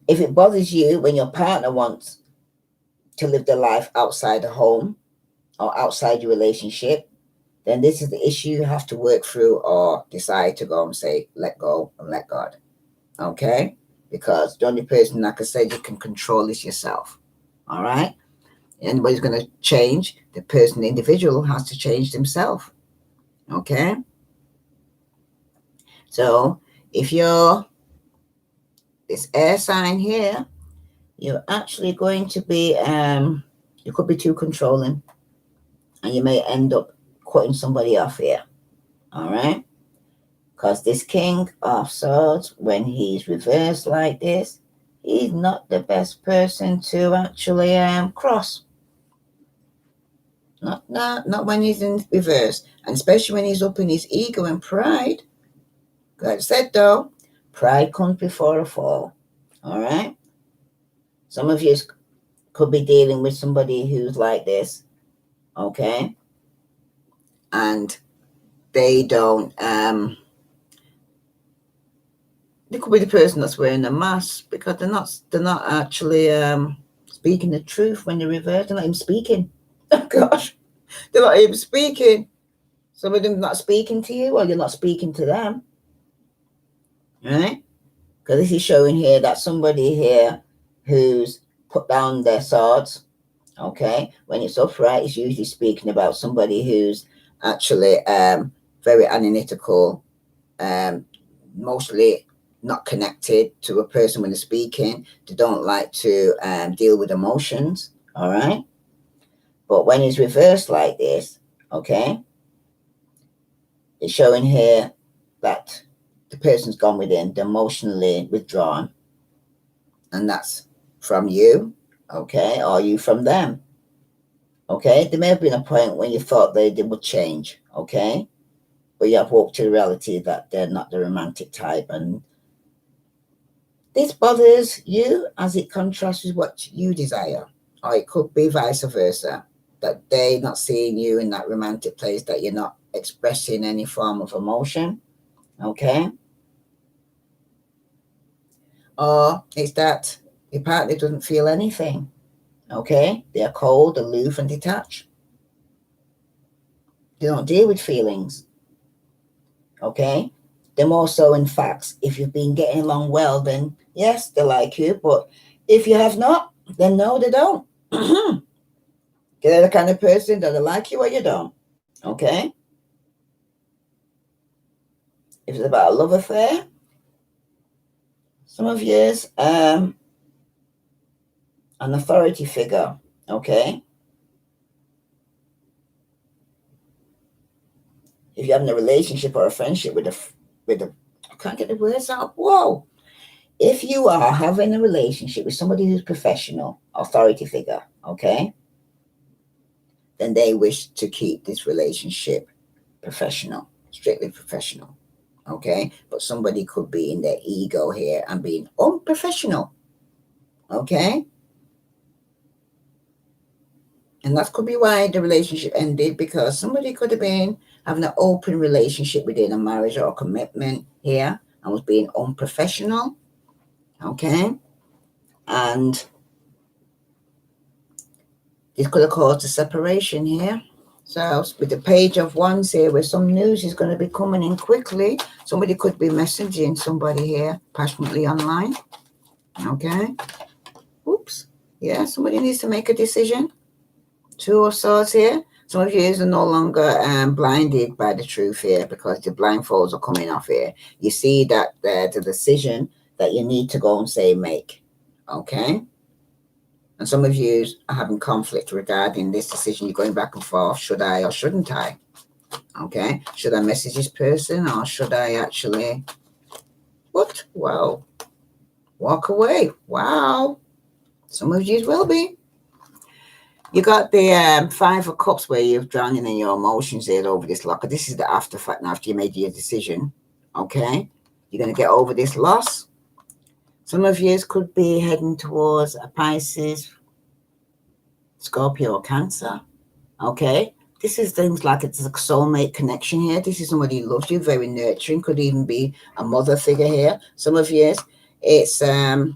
if it bothers you when your partner wants to live their life outside the home or outside your relationship, then this is the issue you have to work through or decide to go and say, let go and let God. Okay? Because the only person, like I said, you can control is yourself. All right? Anybody's going to change, the person, the individual has to change themselves. Okay? So if you're this air sign here, you're actually going to be, you could be too controlling, and you may end up cutting somebody off here. All right? Because this King of Swords, when he's reversed like this, he's not the best person to actually cross. Not when he's in reverse, and especially when he's up in his ego and pride. Like I said though, pride comes before a fall. All right. Some of you could be dealing with somebody who's like this, okay, and they don't. They could be the person that's wearing a mask because they're not actually speaking the truth when they're reversed. They're not even speaking. Oh gosh, they're not even speaking. Some of them not speaking to you, or you're not speaking to them, right? Because this is showing here that somebody here who's put down their swords. Okay, when it's upright, it's usually speaking about somebody who's actually very analytical, mostly not connected to a person when they're speaking. They don't like to deal with emotions. All right. But when it's reversed like this, okay, it's showing here that the person's gone within, they're emotionally withdrawn. And that's from you, okay, or you from them. Okay, there may have been a point when you thought they would change, okay, but you have walked to the reality that they're not the romantic type, and this bothers you as it contrasts with what you desire, or it could be vice versa, that they're not seeing you in that romantic place, that you're not expressing any form of emotion, okay, or it's that your partner doesn't feel anything, okay, they're cold, aloof, and detached. They don't deal with feelings, okay? They're more so in facts. If you've been getting along well, then yes, they like you. But if you have not, then no, they don't. They're the kind of person that they like you or you don't, okay? If it's about a love affair, some of years, an authority figure, okay? If you're having a relationship or a friendship with a, I can't get the words out. Whoa. If you are having a relationship with somebody who's professional, authority figure, okay, then they wish to keep this relationship professional, strictly professional, okay? But somebody could be in their ego here and being unprofessional, okay? And that could be why the relationship ended, because somebody could have been having an open relationship within a marriage or a commitment here and was being unprofessional, okay? And this could have caused a separation here. So with the page of wands here, where some news is going to be coming in quickly, somebody could be messaging somebody here passionately online, okay? Oops. Yeah, somebody needs to make a decision. Two of Swords here. Some of you are no longer blinded by the truth here because the blindfolds are coming off here. You see that the decision that you need to go and say make, okay? And some of you are having conflict regarding this decision. You're going back and forth. Should I or shouldn't I? Okay. Should I message this person or should I actually, what? Wow. Walk away. Wow. Some of you will be. You got the Five of Cups where you're drowning in your emotions there over this loss. This is the after fact now after you made your decision. Okay. You're going to get over this loss. Some of you could be heading towards a Pisces, Scorpio, or Cancer. Okay. This is things like it's a soulmate connection here. This is somebody who loves you, very nurturing. Could even be a mother figure here. Some of you, it's a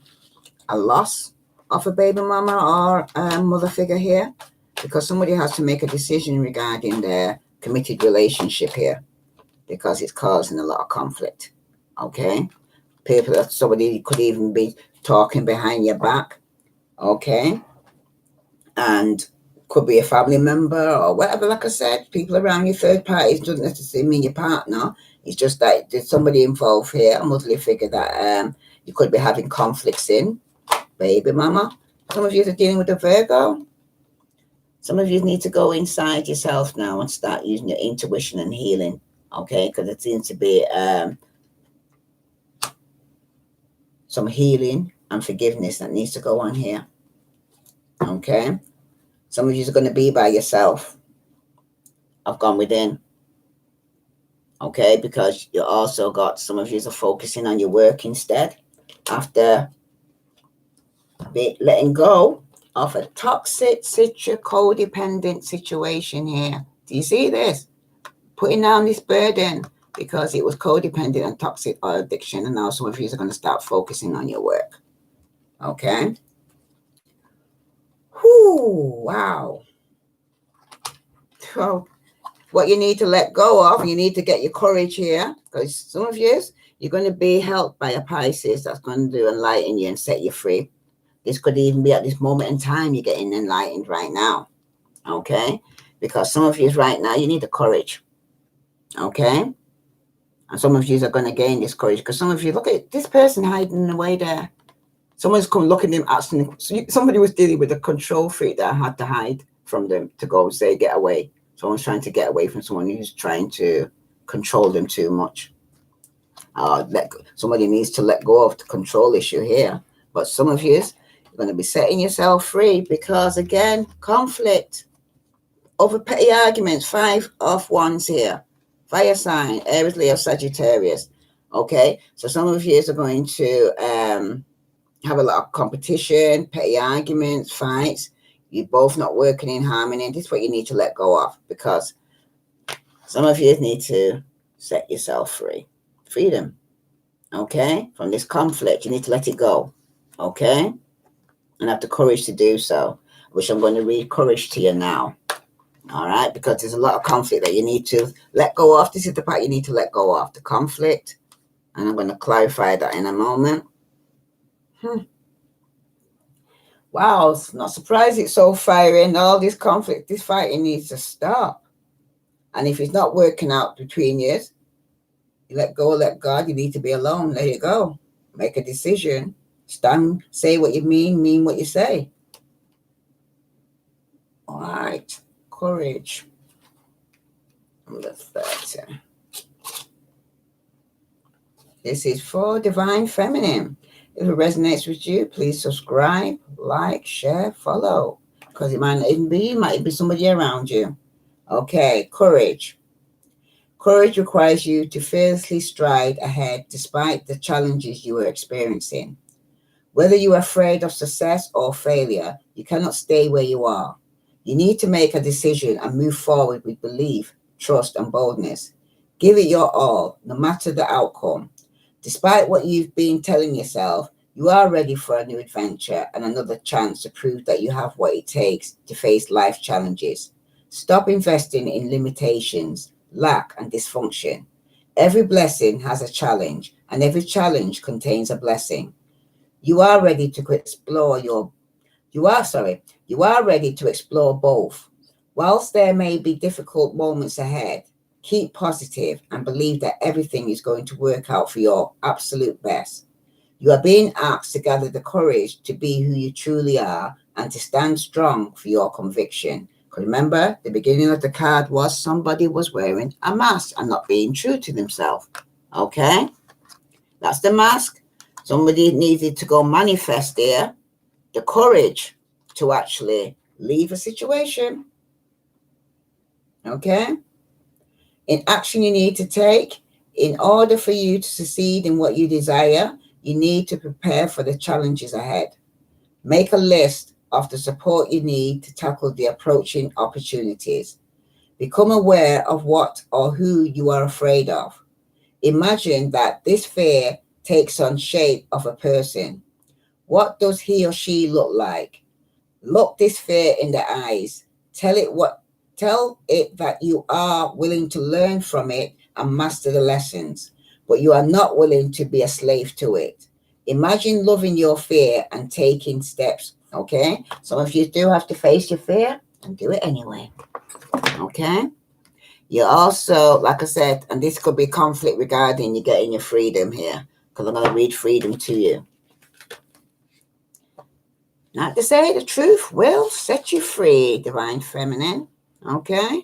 loss of a baby mama or a mother figure here, because somebody has to make a decision regarding their committed relationship here, because it's causing a lot of conflict. Okay. Somebody could even be talking behind your back. Okay. And could be a family member or whatever. Like I said, people around you, third parties, doesn't necessarily mean your partner. It's just that there's somebody involved here, a motherly figure that you could be having conflicts in. Baby mama. Some of you are dealing with a Virgo. Some of you need to go inside yourself now and start using your intuition and healing. Okay, because it seems to be some healing and forgiveness that needs to go on here. Okay. Some of you are going to be by yourself. I've gone within. Okay, because you also got some of you are focusing on your work instead after letting go of a toxic, codependent situation here. Do you see this? Putting down this burden because it was codependent and toxic or addiction, and now some of you are going to start focusing on your work. Okay. Whoo, wow. So what you need to let go of, you need to get your courage here, because some of you, you're going to be helped by a Pisces that's going to enlighten you and set you free. This could even be at this moment in time you're getting enlightened right now. Okay. Because some of you right now, you need the courage. Okay. And some of you are going to gain this courage, because some of you, look at this person hiding away there. Someone's come looking at him, asking. Somebody was dealing with a control freak that had to hide from them to go say, get away. Someone's trying to get away from someone who's trying to control them too much. Somebody needs to let go of the control issue here. But some of you are going to be setting yourself free because, again, conflict over petty arguments. 5 of Wands here. Fire sign, Aries, Leo, Sagittarius. Okay, so some of you are going to have a lot of competition, petty arguments, fights. You're both not working in harmony. This is what you need to let go of, because some of you need to set yourself free. Freedom. Okay, from this conflict, you need to let it go. Okay, and have the courage to do so, which I'm going to read courage to you now. All right, because there's a lot of conflict that you need to let go of. This is the part you need to let go of, the conflict. And I'm going to clarify that in a moment. Wow, it's not surprised it's so fiery, and all this conflict, this fighting needs to stop. And if it's not working out between you, you let go, let God. You need to be alone. Let it go. Make a decision. Stand, say what you mean what you say. All right. Courage. Number 30. This is for Divine Feminine. If it resonates with you, please subscribe, like, share, follow. Because it might not even be you, might be somebody around you. Okay, courage. Courage requires you to fearlessly stride ahead despite the challenges you are experiencing. Whether you are afraid of success or failure, you cannot stay where you are. You need to make a decision and move forward with belief, trust, and boldness. Give it your all, no matter the outcome. Despite what you've been telling yourself, you are ready for a new adventure and another chance to prove that you have what it takes to face life challenges. Stop investing in limitations, lack, and dysfunction. Every blessing has a challenge, and every challenge contains a blessing. You are ready to explore you are ready to explore both. Whilst there may be difficult moments ahead, keep positive and believe that everything is going to work out for your absolute best. You are being asked to gather the courage to be who you truly are and to stand strong for your conviction. Because remember, the beginning of the card was somebody was wearing a mask and not being true to themselves. Okay? That's the mask. Somebody needed to go manifest there the courage to actually leave a situation. Okay? In action you need to take, in order for you to succeed in what you desire, you need to prepare for the challenges ahead. Make a list of the support you need to tackle the approaching opportunities. Become aware of what or who you are afraid of. Imagine that this fear takes on shape of a person. What does he or she look like? Look this fear in the eyes. Tell it that you are willing to learn from it and master the lessons, but you are not willing to be a slave to it. Imagine loving your fear and taking steps. Okay? Some of you do have to face your fear and do it anyway. Okay? You also, like I said, and this could be conflict regarding you getting your freedom here, because I'm going to read freedom to you. Not to say the truth will set you free, Divine Feminine. Okay?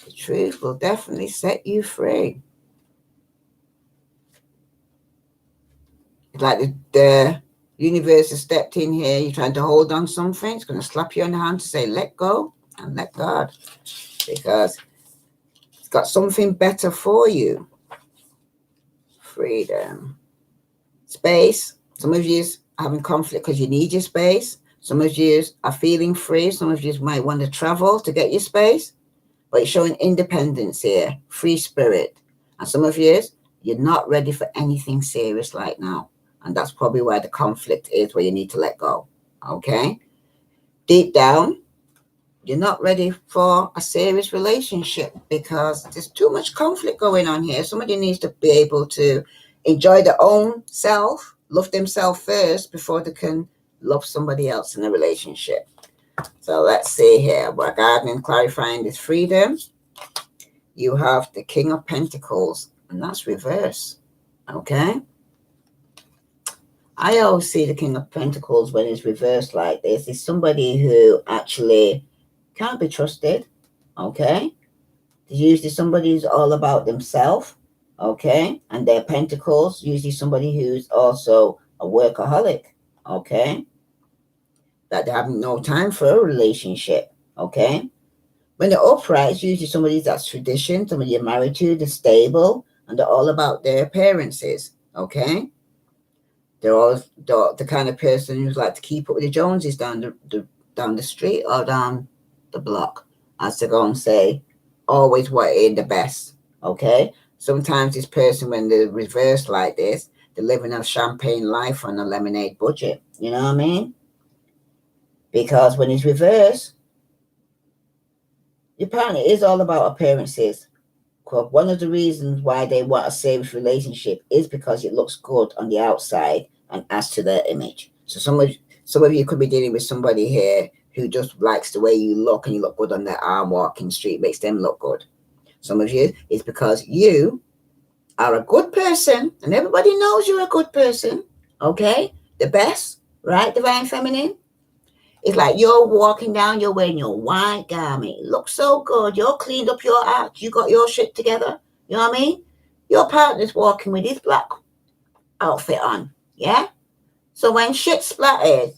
The truth will definitely set you free. It's like the universe has stepped in here. You're trying to hold on something. It's going to slap you on the hand to say, let go and let God. Because it's got something better for you. Freedom. Space. Some of you are having conflict because you need your space. Some of you are feeling free. Some of you might want to travel to get your space. But it's showing independence here. Free spirit. And some of you, you're not ready for anything serious right now. And that's probably where the conflict is, where you need to let go. Okay? Deep down, you're not ready for a serious relationship because there's too much conflict going on here. Somebody needs to be able to enjoy their own self, love themselves first before they can love somebody else in a relationship. So let's see here. Regarding and clarifying this freedom, you have the King of Pentacles, and that's reverse. Okay? I always see the King of Pentacles when it's reversed like this. It's somebody who actually can't be trusted. Okay? It's usually somebody who's all about themselves. Okay? And their pentacles, usually somebody who's also a workaholic. Okay? That they have no time for a relationship. Okay? When they're upright, it's usually somebody that's tradition, somebody you're married to, they're stable, and they're all about their appearances. Okay? They're all the kind of person who's like to keep up with the Joneses down the street or down the block, as to go and say, always wanting the best. Okay? Sometimes this person, when they're reversed like this, they're living a champagne life on a lemonade budget. You know what I mean? Because when it's reversed, your partner is all about appearances. One of the reasons why they want a serious relationship is because it looks good on the outside and adds to their image. So some of you could be dealing with somebody here who just likes the way you look and you look good on their arm walking street, makes them look good. Some of you, it's because you are a good person and everybody knows you're a good person. Okay? The best, right, Divine Feminine? It's like you're walking down, you're wearing your white garment. It looks so good. You're cleaned up your act. You got your shit together. You know what I mean? Your partner's walking with his black outfit on. Yeah? So when shit splattered,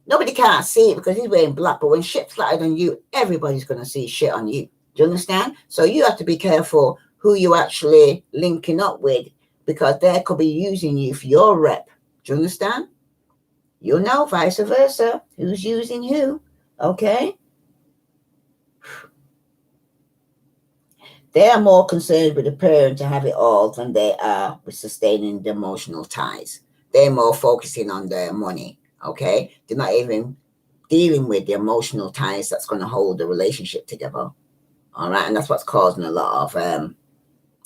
nobody can't see it because he's wearing black. But when shit splattered on you, everybody's going to see shit on you. Do you understand? So you have to be careful who you actually linking up with because they could be using you for your rep. Do you understand? You know, vice versa. Who's using who? Okay? They are more concerned with the parent to have it all than they are with sustaining the emotional ties. They're more focusing on their money. Okay? They're not even dealing with the emotional ties that's going to hold the relationship together. All right? And that's what's causing a lot of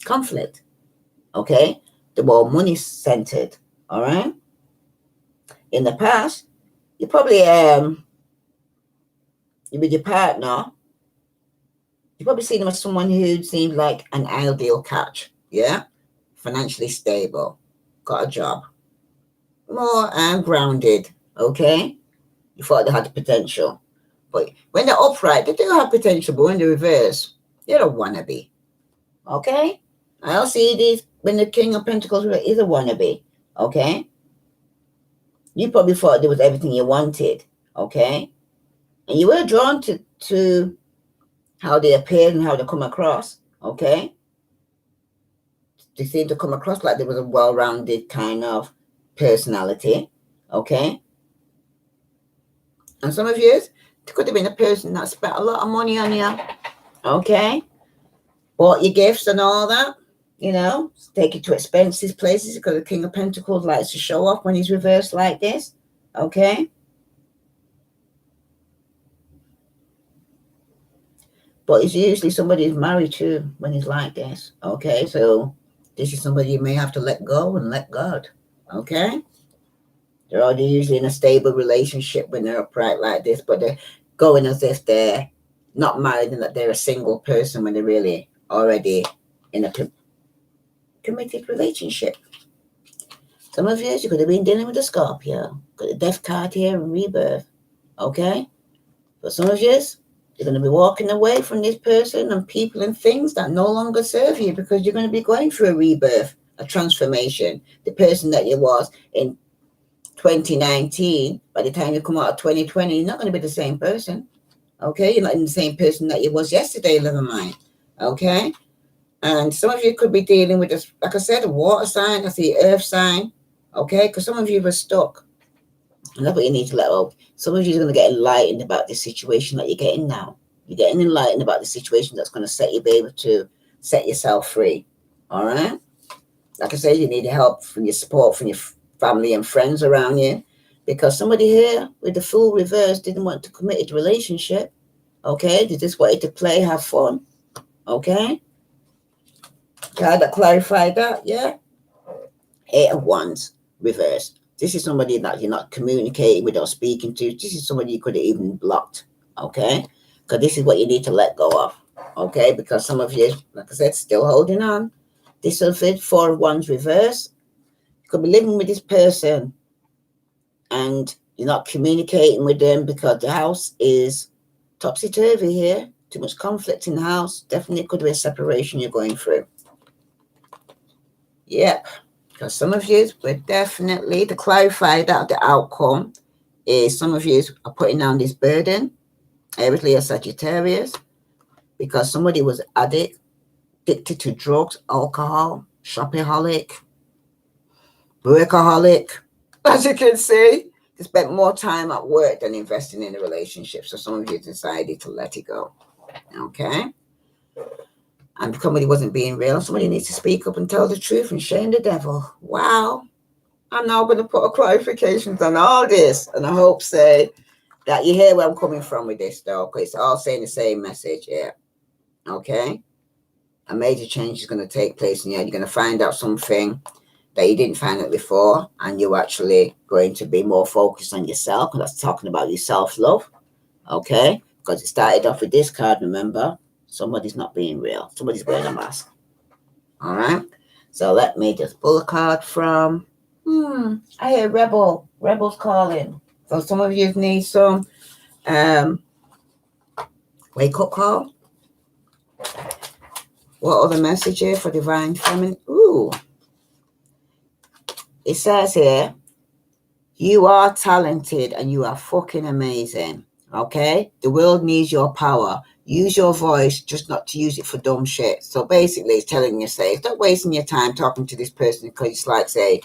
conflict. Okay? They're more money centered. All right? In the past, you probably with your partner, you probably see them as someone who seems like an ideal catch. Yeah, financially stable, got a job, more grounded. Okay, You thought they had the potential. But when they're upright, they do have potential, but when they're reverse, they're a wannabe. Okay? I'll see this when the King of Pentacles is a wannabe. Okay? You probably thought there was everything you wanted. Okay? And you were drawn to how they appeared and how they come across. Okay? They seem to come across like there was a well-rounded kind of personality. Okay? And some of you, it could have been a person that spent a lot of money on you. Okay? Bought your gifts and all that. You know, take you to expensive places because the King of Pentacles likes to show off when he's reversed like this. Okay? But it's usually somebody who's married to when he's like this. Okay? So this is somebody you may have to let go and let God. Okay? They're already usually in a stable relationship when they're upright like this, but they're going as if they're not married and that they're a single person when they're really already in a committed relationship. Some of you could have been dealing with a Scorpio. Got a death card here and rebirth. Okay? But some of you, you're going to be walking away from this person and people and things that no longer serve you because you're going to be going through a rebirth, a transformation. The person that you was in 2019, by the time you come out of 2020, you're not going to be the same person. Okay? You're not the same person that you was yesterday, never mind. Okay? And some of you could be dealing with this, like I said, a water sign, I see earth sign. Okay? Because some of you were stuck. And that's what you need to let go. Some of you are going to get enlightened about this situation that you're getting now. You're getting enlightened about the situation that's going to set you be able to set yourself free. All right? Like I said, you need help from your support from your family and friends around you. Because somebody here with the Fool reverse didn't want to commit a relationship. Okay? They just wanted to play, have fun. Okay? Glad I clarified that, yeah? 8 of Wands, reverse. This is somebody that you're not communicating with or speaking to. This is somebody you could have even blocked, okay? Because this is what you need to let go of, okay? Because some of you, like I said, still holding on. This is 4 of Wands, reverse. You could be living with this person and you're not communicating with them because the house is topsy-turvy here. Too much conflict in the house. Definitely could be a separation you're going through. Yep. Because some of you were definitely, to clarify that the outcome is some of you are putting down this burden, obviously a Sagittarius, because somebody was addicted to drugs, alcohol, shopaholic, workaholic. As you can see, they spent more time at work than investing in a relationship. So some of you decided to let it go. Okay? And somebody wasn't being real. Somebody needs to speak up and tell the truth and shame the devil. Wow. I'm now going to put a clarifications on all this. And I hope, say, that you hear where I'm coming from with this, though. Because it's all saying the same message here. Okay? A major change is going to take place in you. You're going to find out something that you didn't find out before. And you're actually going to be more focused on yourself. Because that's talking about your self-love. Okay? Because it started off with this card, remember? Somebody's not being real. Somebody's wearing a mask. All right. So let me just pull a card from. I hear Rebel. Rebel's calling. So some of you need some wake up call. What other message here for Divine Feminine? Ooh. It says here, you are talented and you are fucking amazing. Okay? The world needs your power. Use your voice, just not to use it for dumb shit. So basically, it's telling you, say, stop wasting your time talking to this person because it's like, say,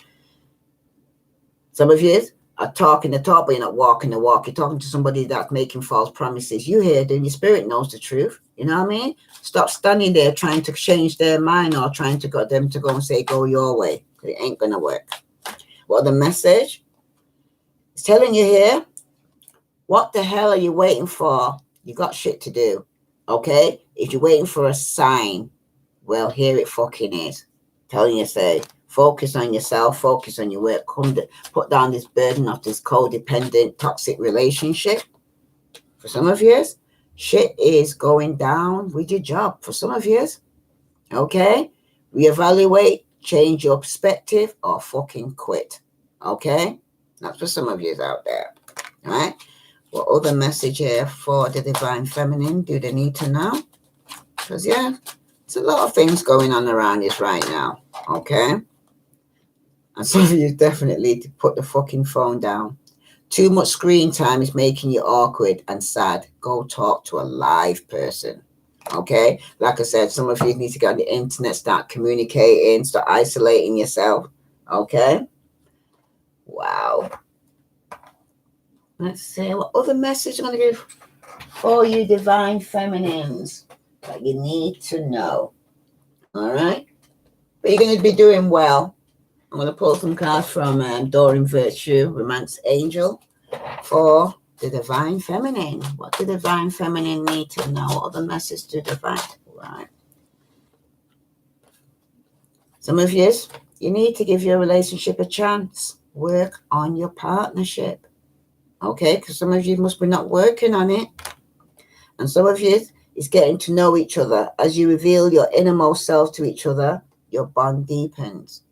some of you are talking the talk, but you're not walking the walk. You're talking to somebody that's making false promises. You hear then your spirit knows the truth. You know what I mean? Stop standing there trying to change their mind or trying to get them to go and say, go your way. It ain't going to work. Well, the message is telling you here, what the hell are you waiting for? You got shit to do. Okay? If you're waiting for a sign, well, here it fucking is. Telling you, say, focus on yourself, focus on your work, put down this burden of this codependent, toxic relationship. For some of you, shit is going down with your job. For some of you, okay? Reevaluate, change your perspective, or fucking quit. Okay? That's for some of you out there. All right? What other message here for the divine feminine do they need to know? Because, yeah, there's a lot of things going on around this right now, okay? And some of you definitely need to put the fucking phone down. Too much screen time is making you awkward and sad. Go talk to a live person, okay? Like I said, some of you need to get on the internet, start communicating, start isolating yourself, okay? Wow. Let's see, what other message I'm going to give for you divine feminines that you need to know, all right? But you're going to be doing well. I'm going to pull some cards from Doreen Virtue, Romance Angel, for the divine feminine. What do divine feminine need to know? What other message do divine? Right. Some of you need to give your relationship a chance. Work on your partnership. Okay, because some of you must be not working on it. And some of you is getting to know each other. As you reveal your innermost self to each other, your bond deepens.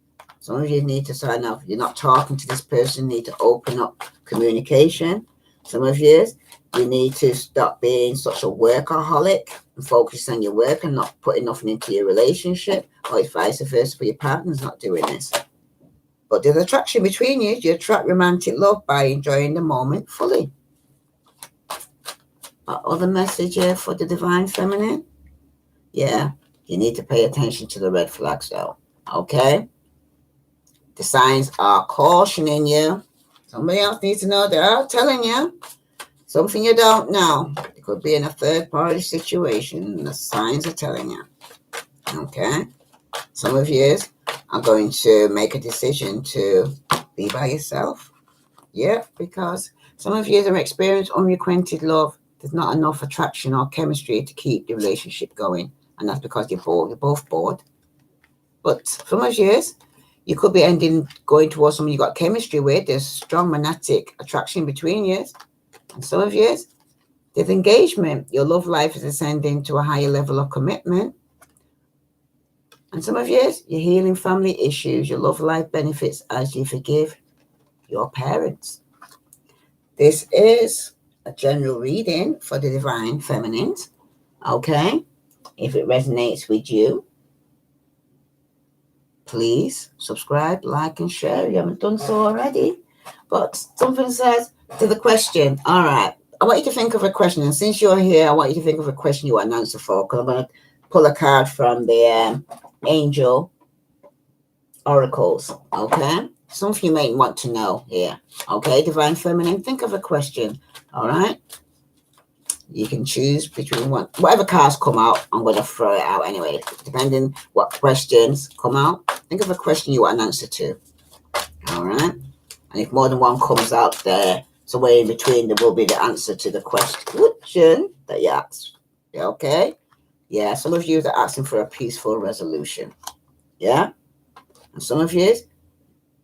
Some of you need to sign up. You're not talking to this person, you need to open up communication. Some of you need to stop being such a workaholic and focus on your work and not putting nothing into your relationship, or it's vice versa for your partner's not doing this. But there's attraction between you. You attract romantic love by enjoying the moment fully. Other message here for the divine feminine? Yeah, you need to pay attention to the red flags though, okay? The signs are cautioning you. Somebody else needs to know they are telling you something you don't know. It could be in a third-party situation, and the signs are telling you, okay? Some of you are going to make a decision to be by yourself. Yeah, because some of you have experienced unrequited love. There's not enough attraction or chemistry to keep the relationship going, and that's because you're both bored. But some of you could be going towards someone you got chemistry with. There's strong magnetic attraction between you. And some of you, there's engagement. Your love life is ascending to a higher level of commitment. And some of you, you're healing family issues. Your love life benefits as you forgive your parents. This is a general reading for the divine feminines. Okay? If it resonates with you, please subscribe, like, and share. You haven't done so already. But something says to the question. All right. I want you to think of a question. And since you're here, I want you to think of a question you want an answer for. Because I'm going to pull a card from the Angel Oracles. Okay? Something you may want to know here. Okay, divine feminine, think of a question. All right? You can choose between whatever cards come out. I'm going to throw it out anyway. Depending what questions come out, think of a question you want an answer to. All right? And if more than one comes out there, somewhere in between, there will be the answer to the question that you asked. Okay? Yeah, some of you are asking for a peaceful resolution. Yeah? And some of you,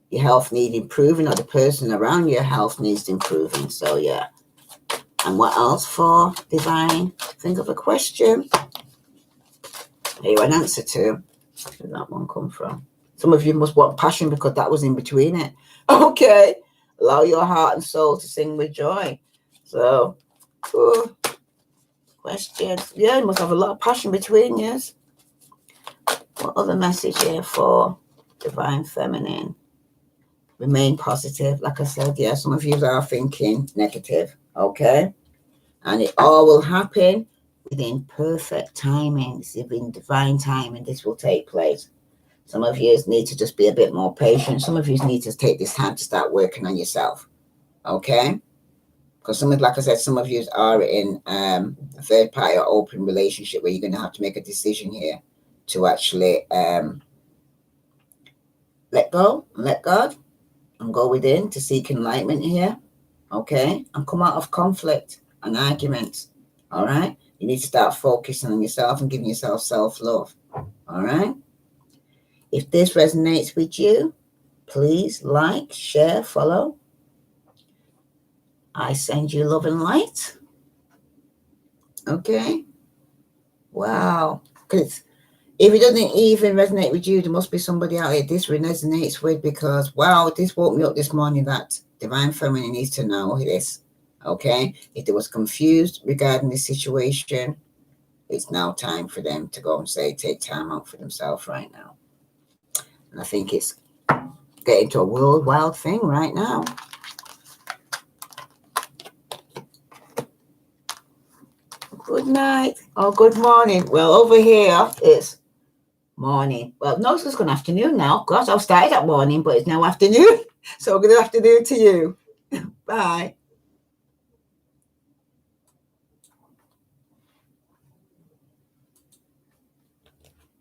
your health needs improving, or the person around your health needs improving. So, yeah. And what else for divine? Think of a question that you want an answer to. Where did that one come from? Some of you must want passion because that was in between it. Okay. Allow your heart and soul to sing with joy. So, questions. Yeah, you must have a lot of passion between you. What other message here for divine feminine? Remain positive. Like I said, yeah, some of you are thinking negative. Okay. And it all will happen within perfect timing. It's within divine timing. This will take place. Some of you need to just be a bit more patient. Some of you need to take this time to start working on yourself. Okay? Because like I said, some of you are in a third party or open relationship where you're going to have to make a decision here to actually let go and let God and go within to seek enlightenment here. Okay? And come out of conflict and arguments. All right? You need to start focusing on yourself and giving yourself self-love. All right? If this resonates with you, please like, share, follow. I send you love and light. Okay? Wow. Because if it doesn't even resonate with you, there must be somebody out there this resonates with, because, wow, this woke me up this morning that divine feminine needs to know this. Okay? If they was confused regarding the situation, it's now time for them to go and say, take time out for themselves right now. And I think it's getting to a worldwide thing right now. Good night or good morning. Well, over here it's morning. Well, no, it's just gone afternoon now. Gosh, I started at morning, but it's now afternoon. So good afternoon to you. Bye.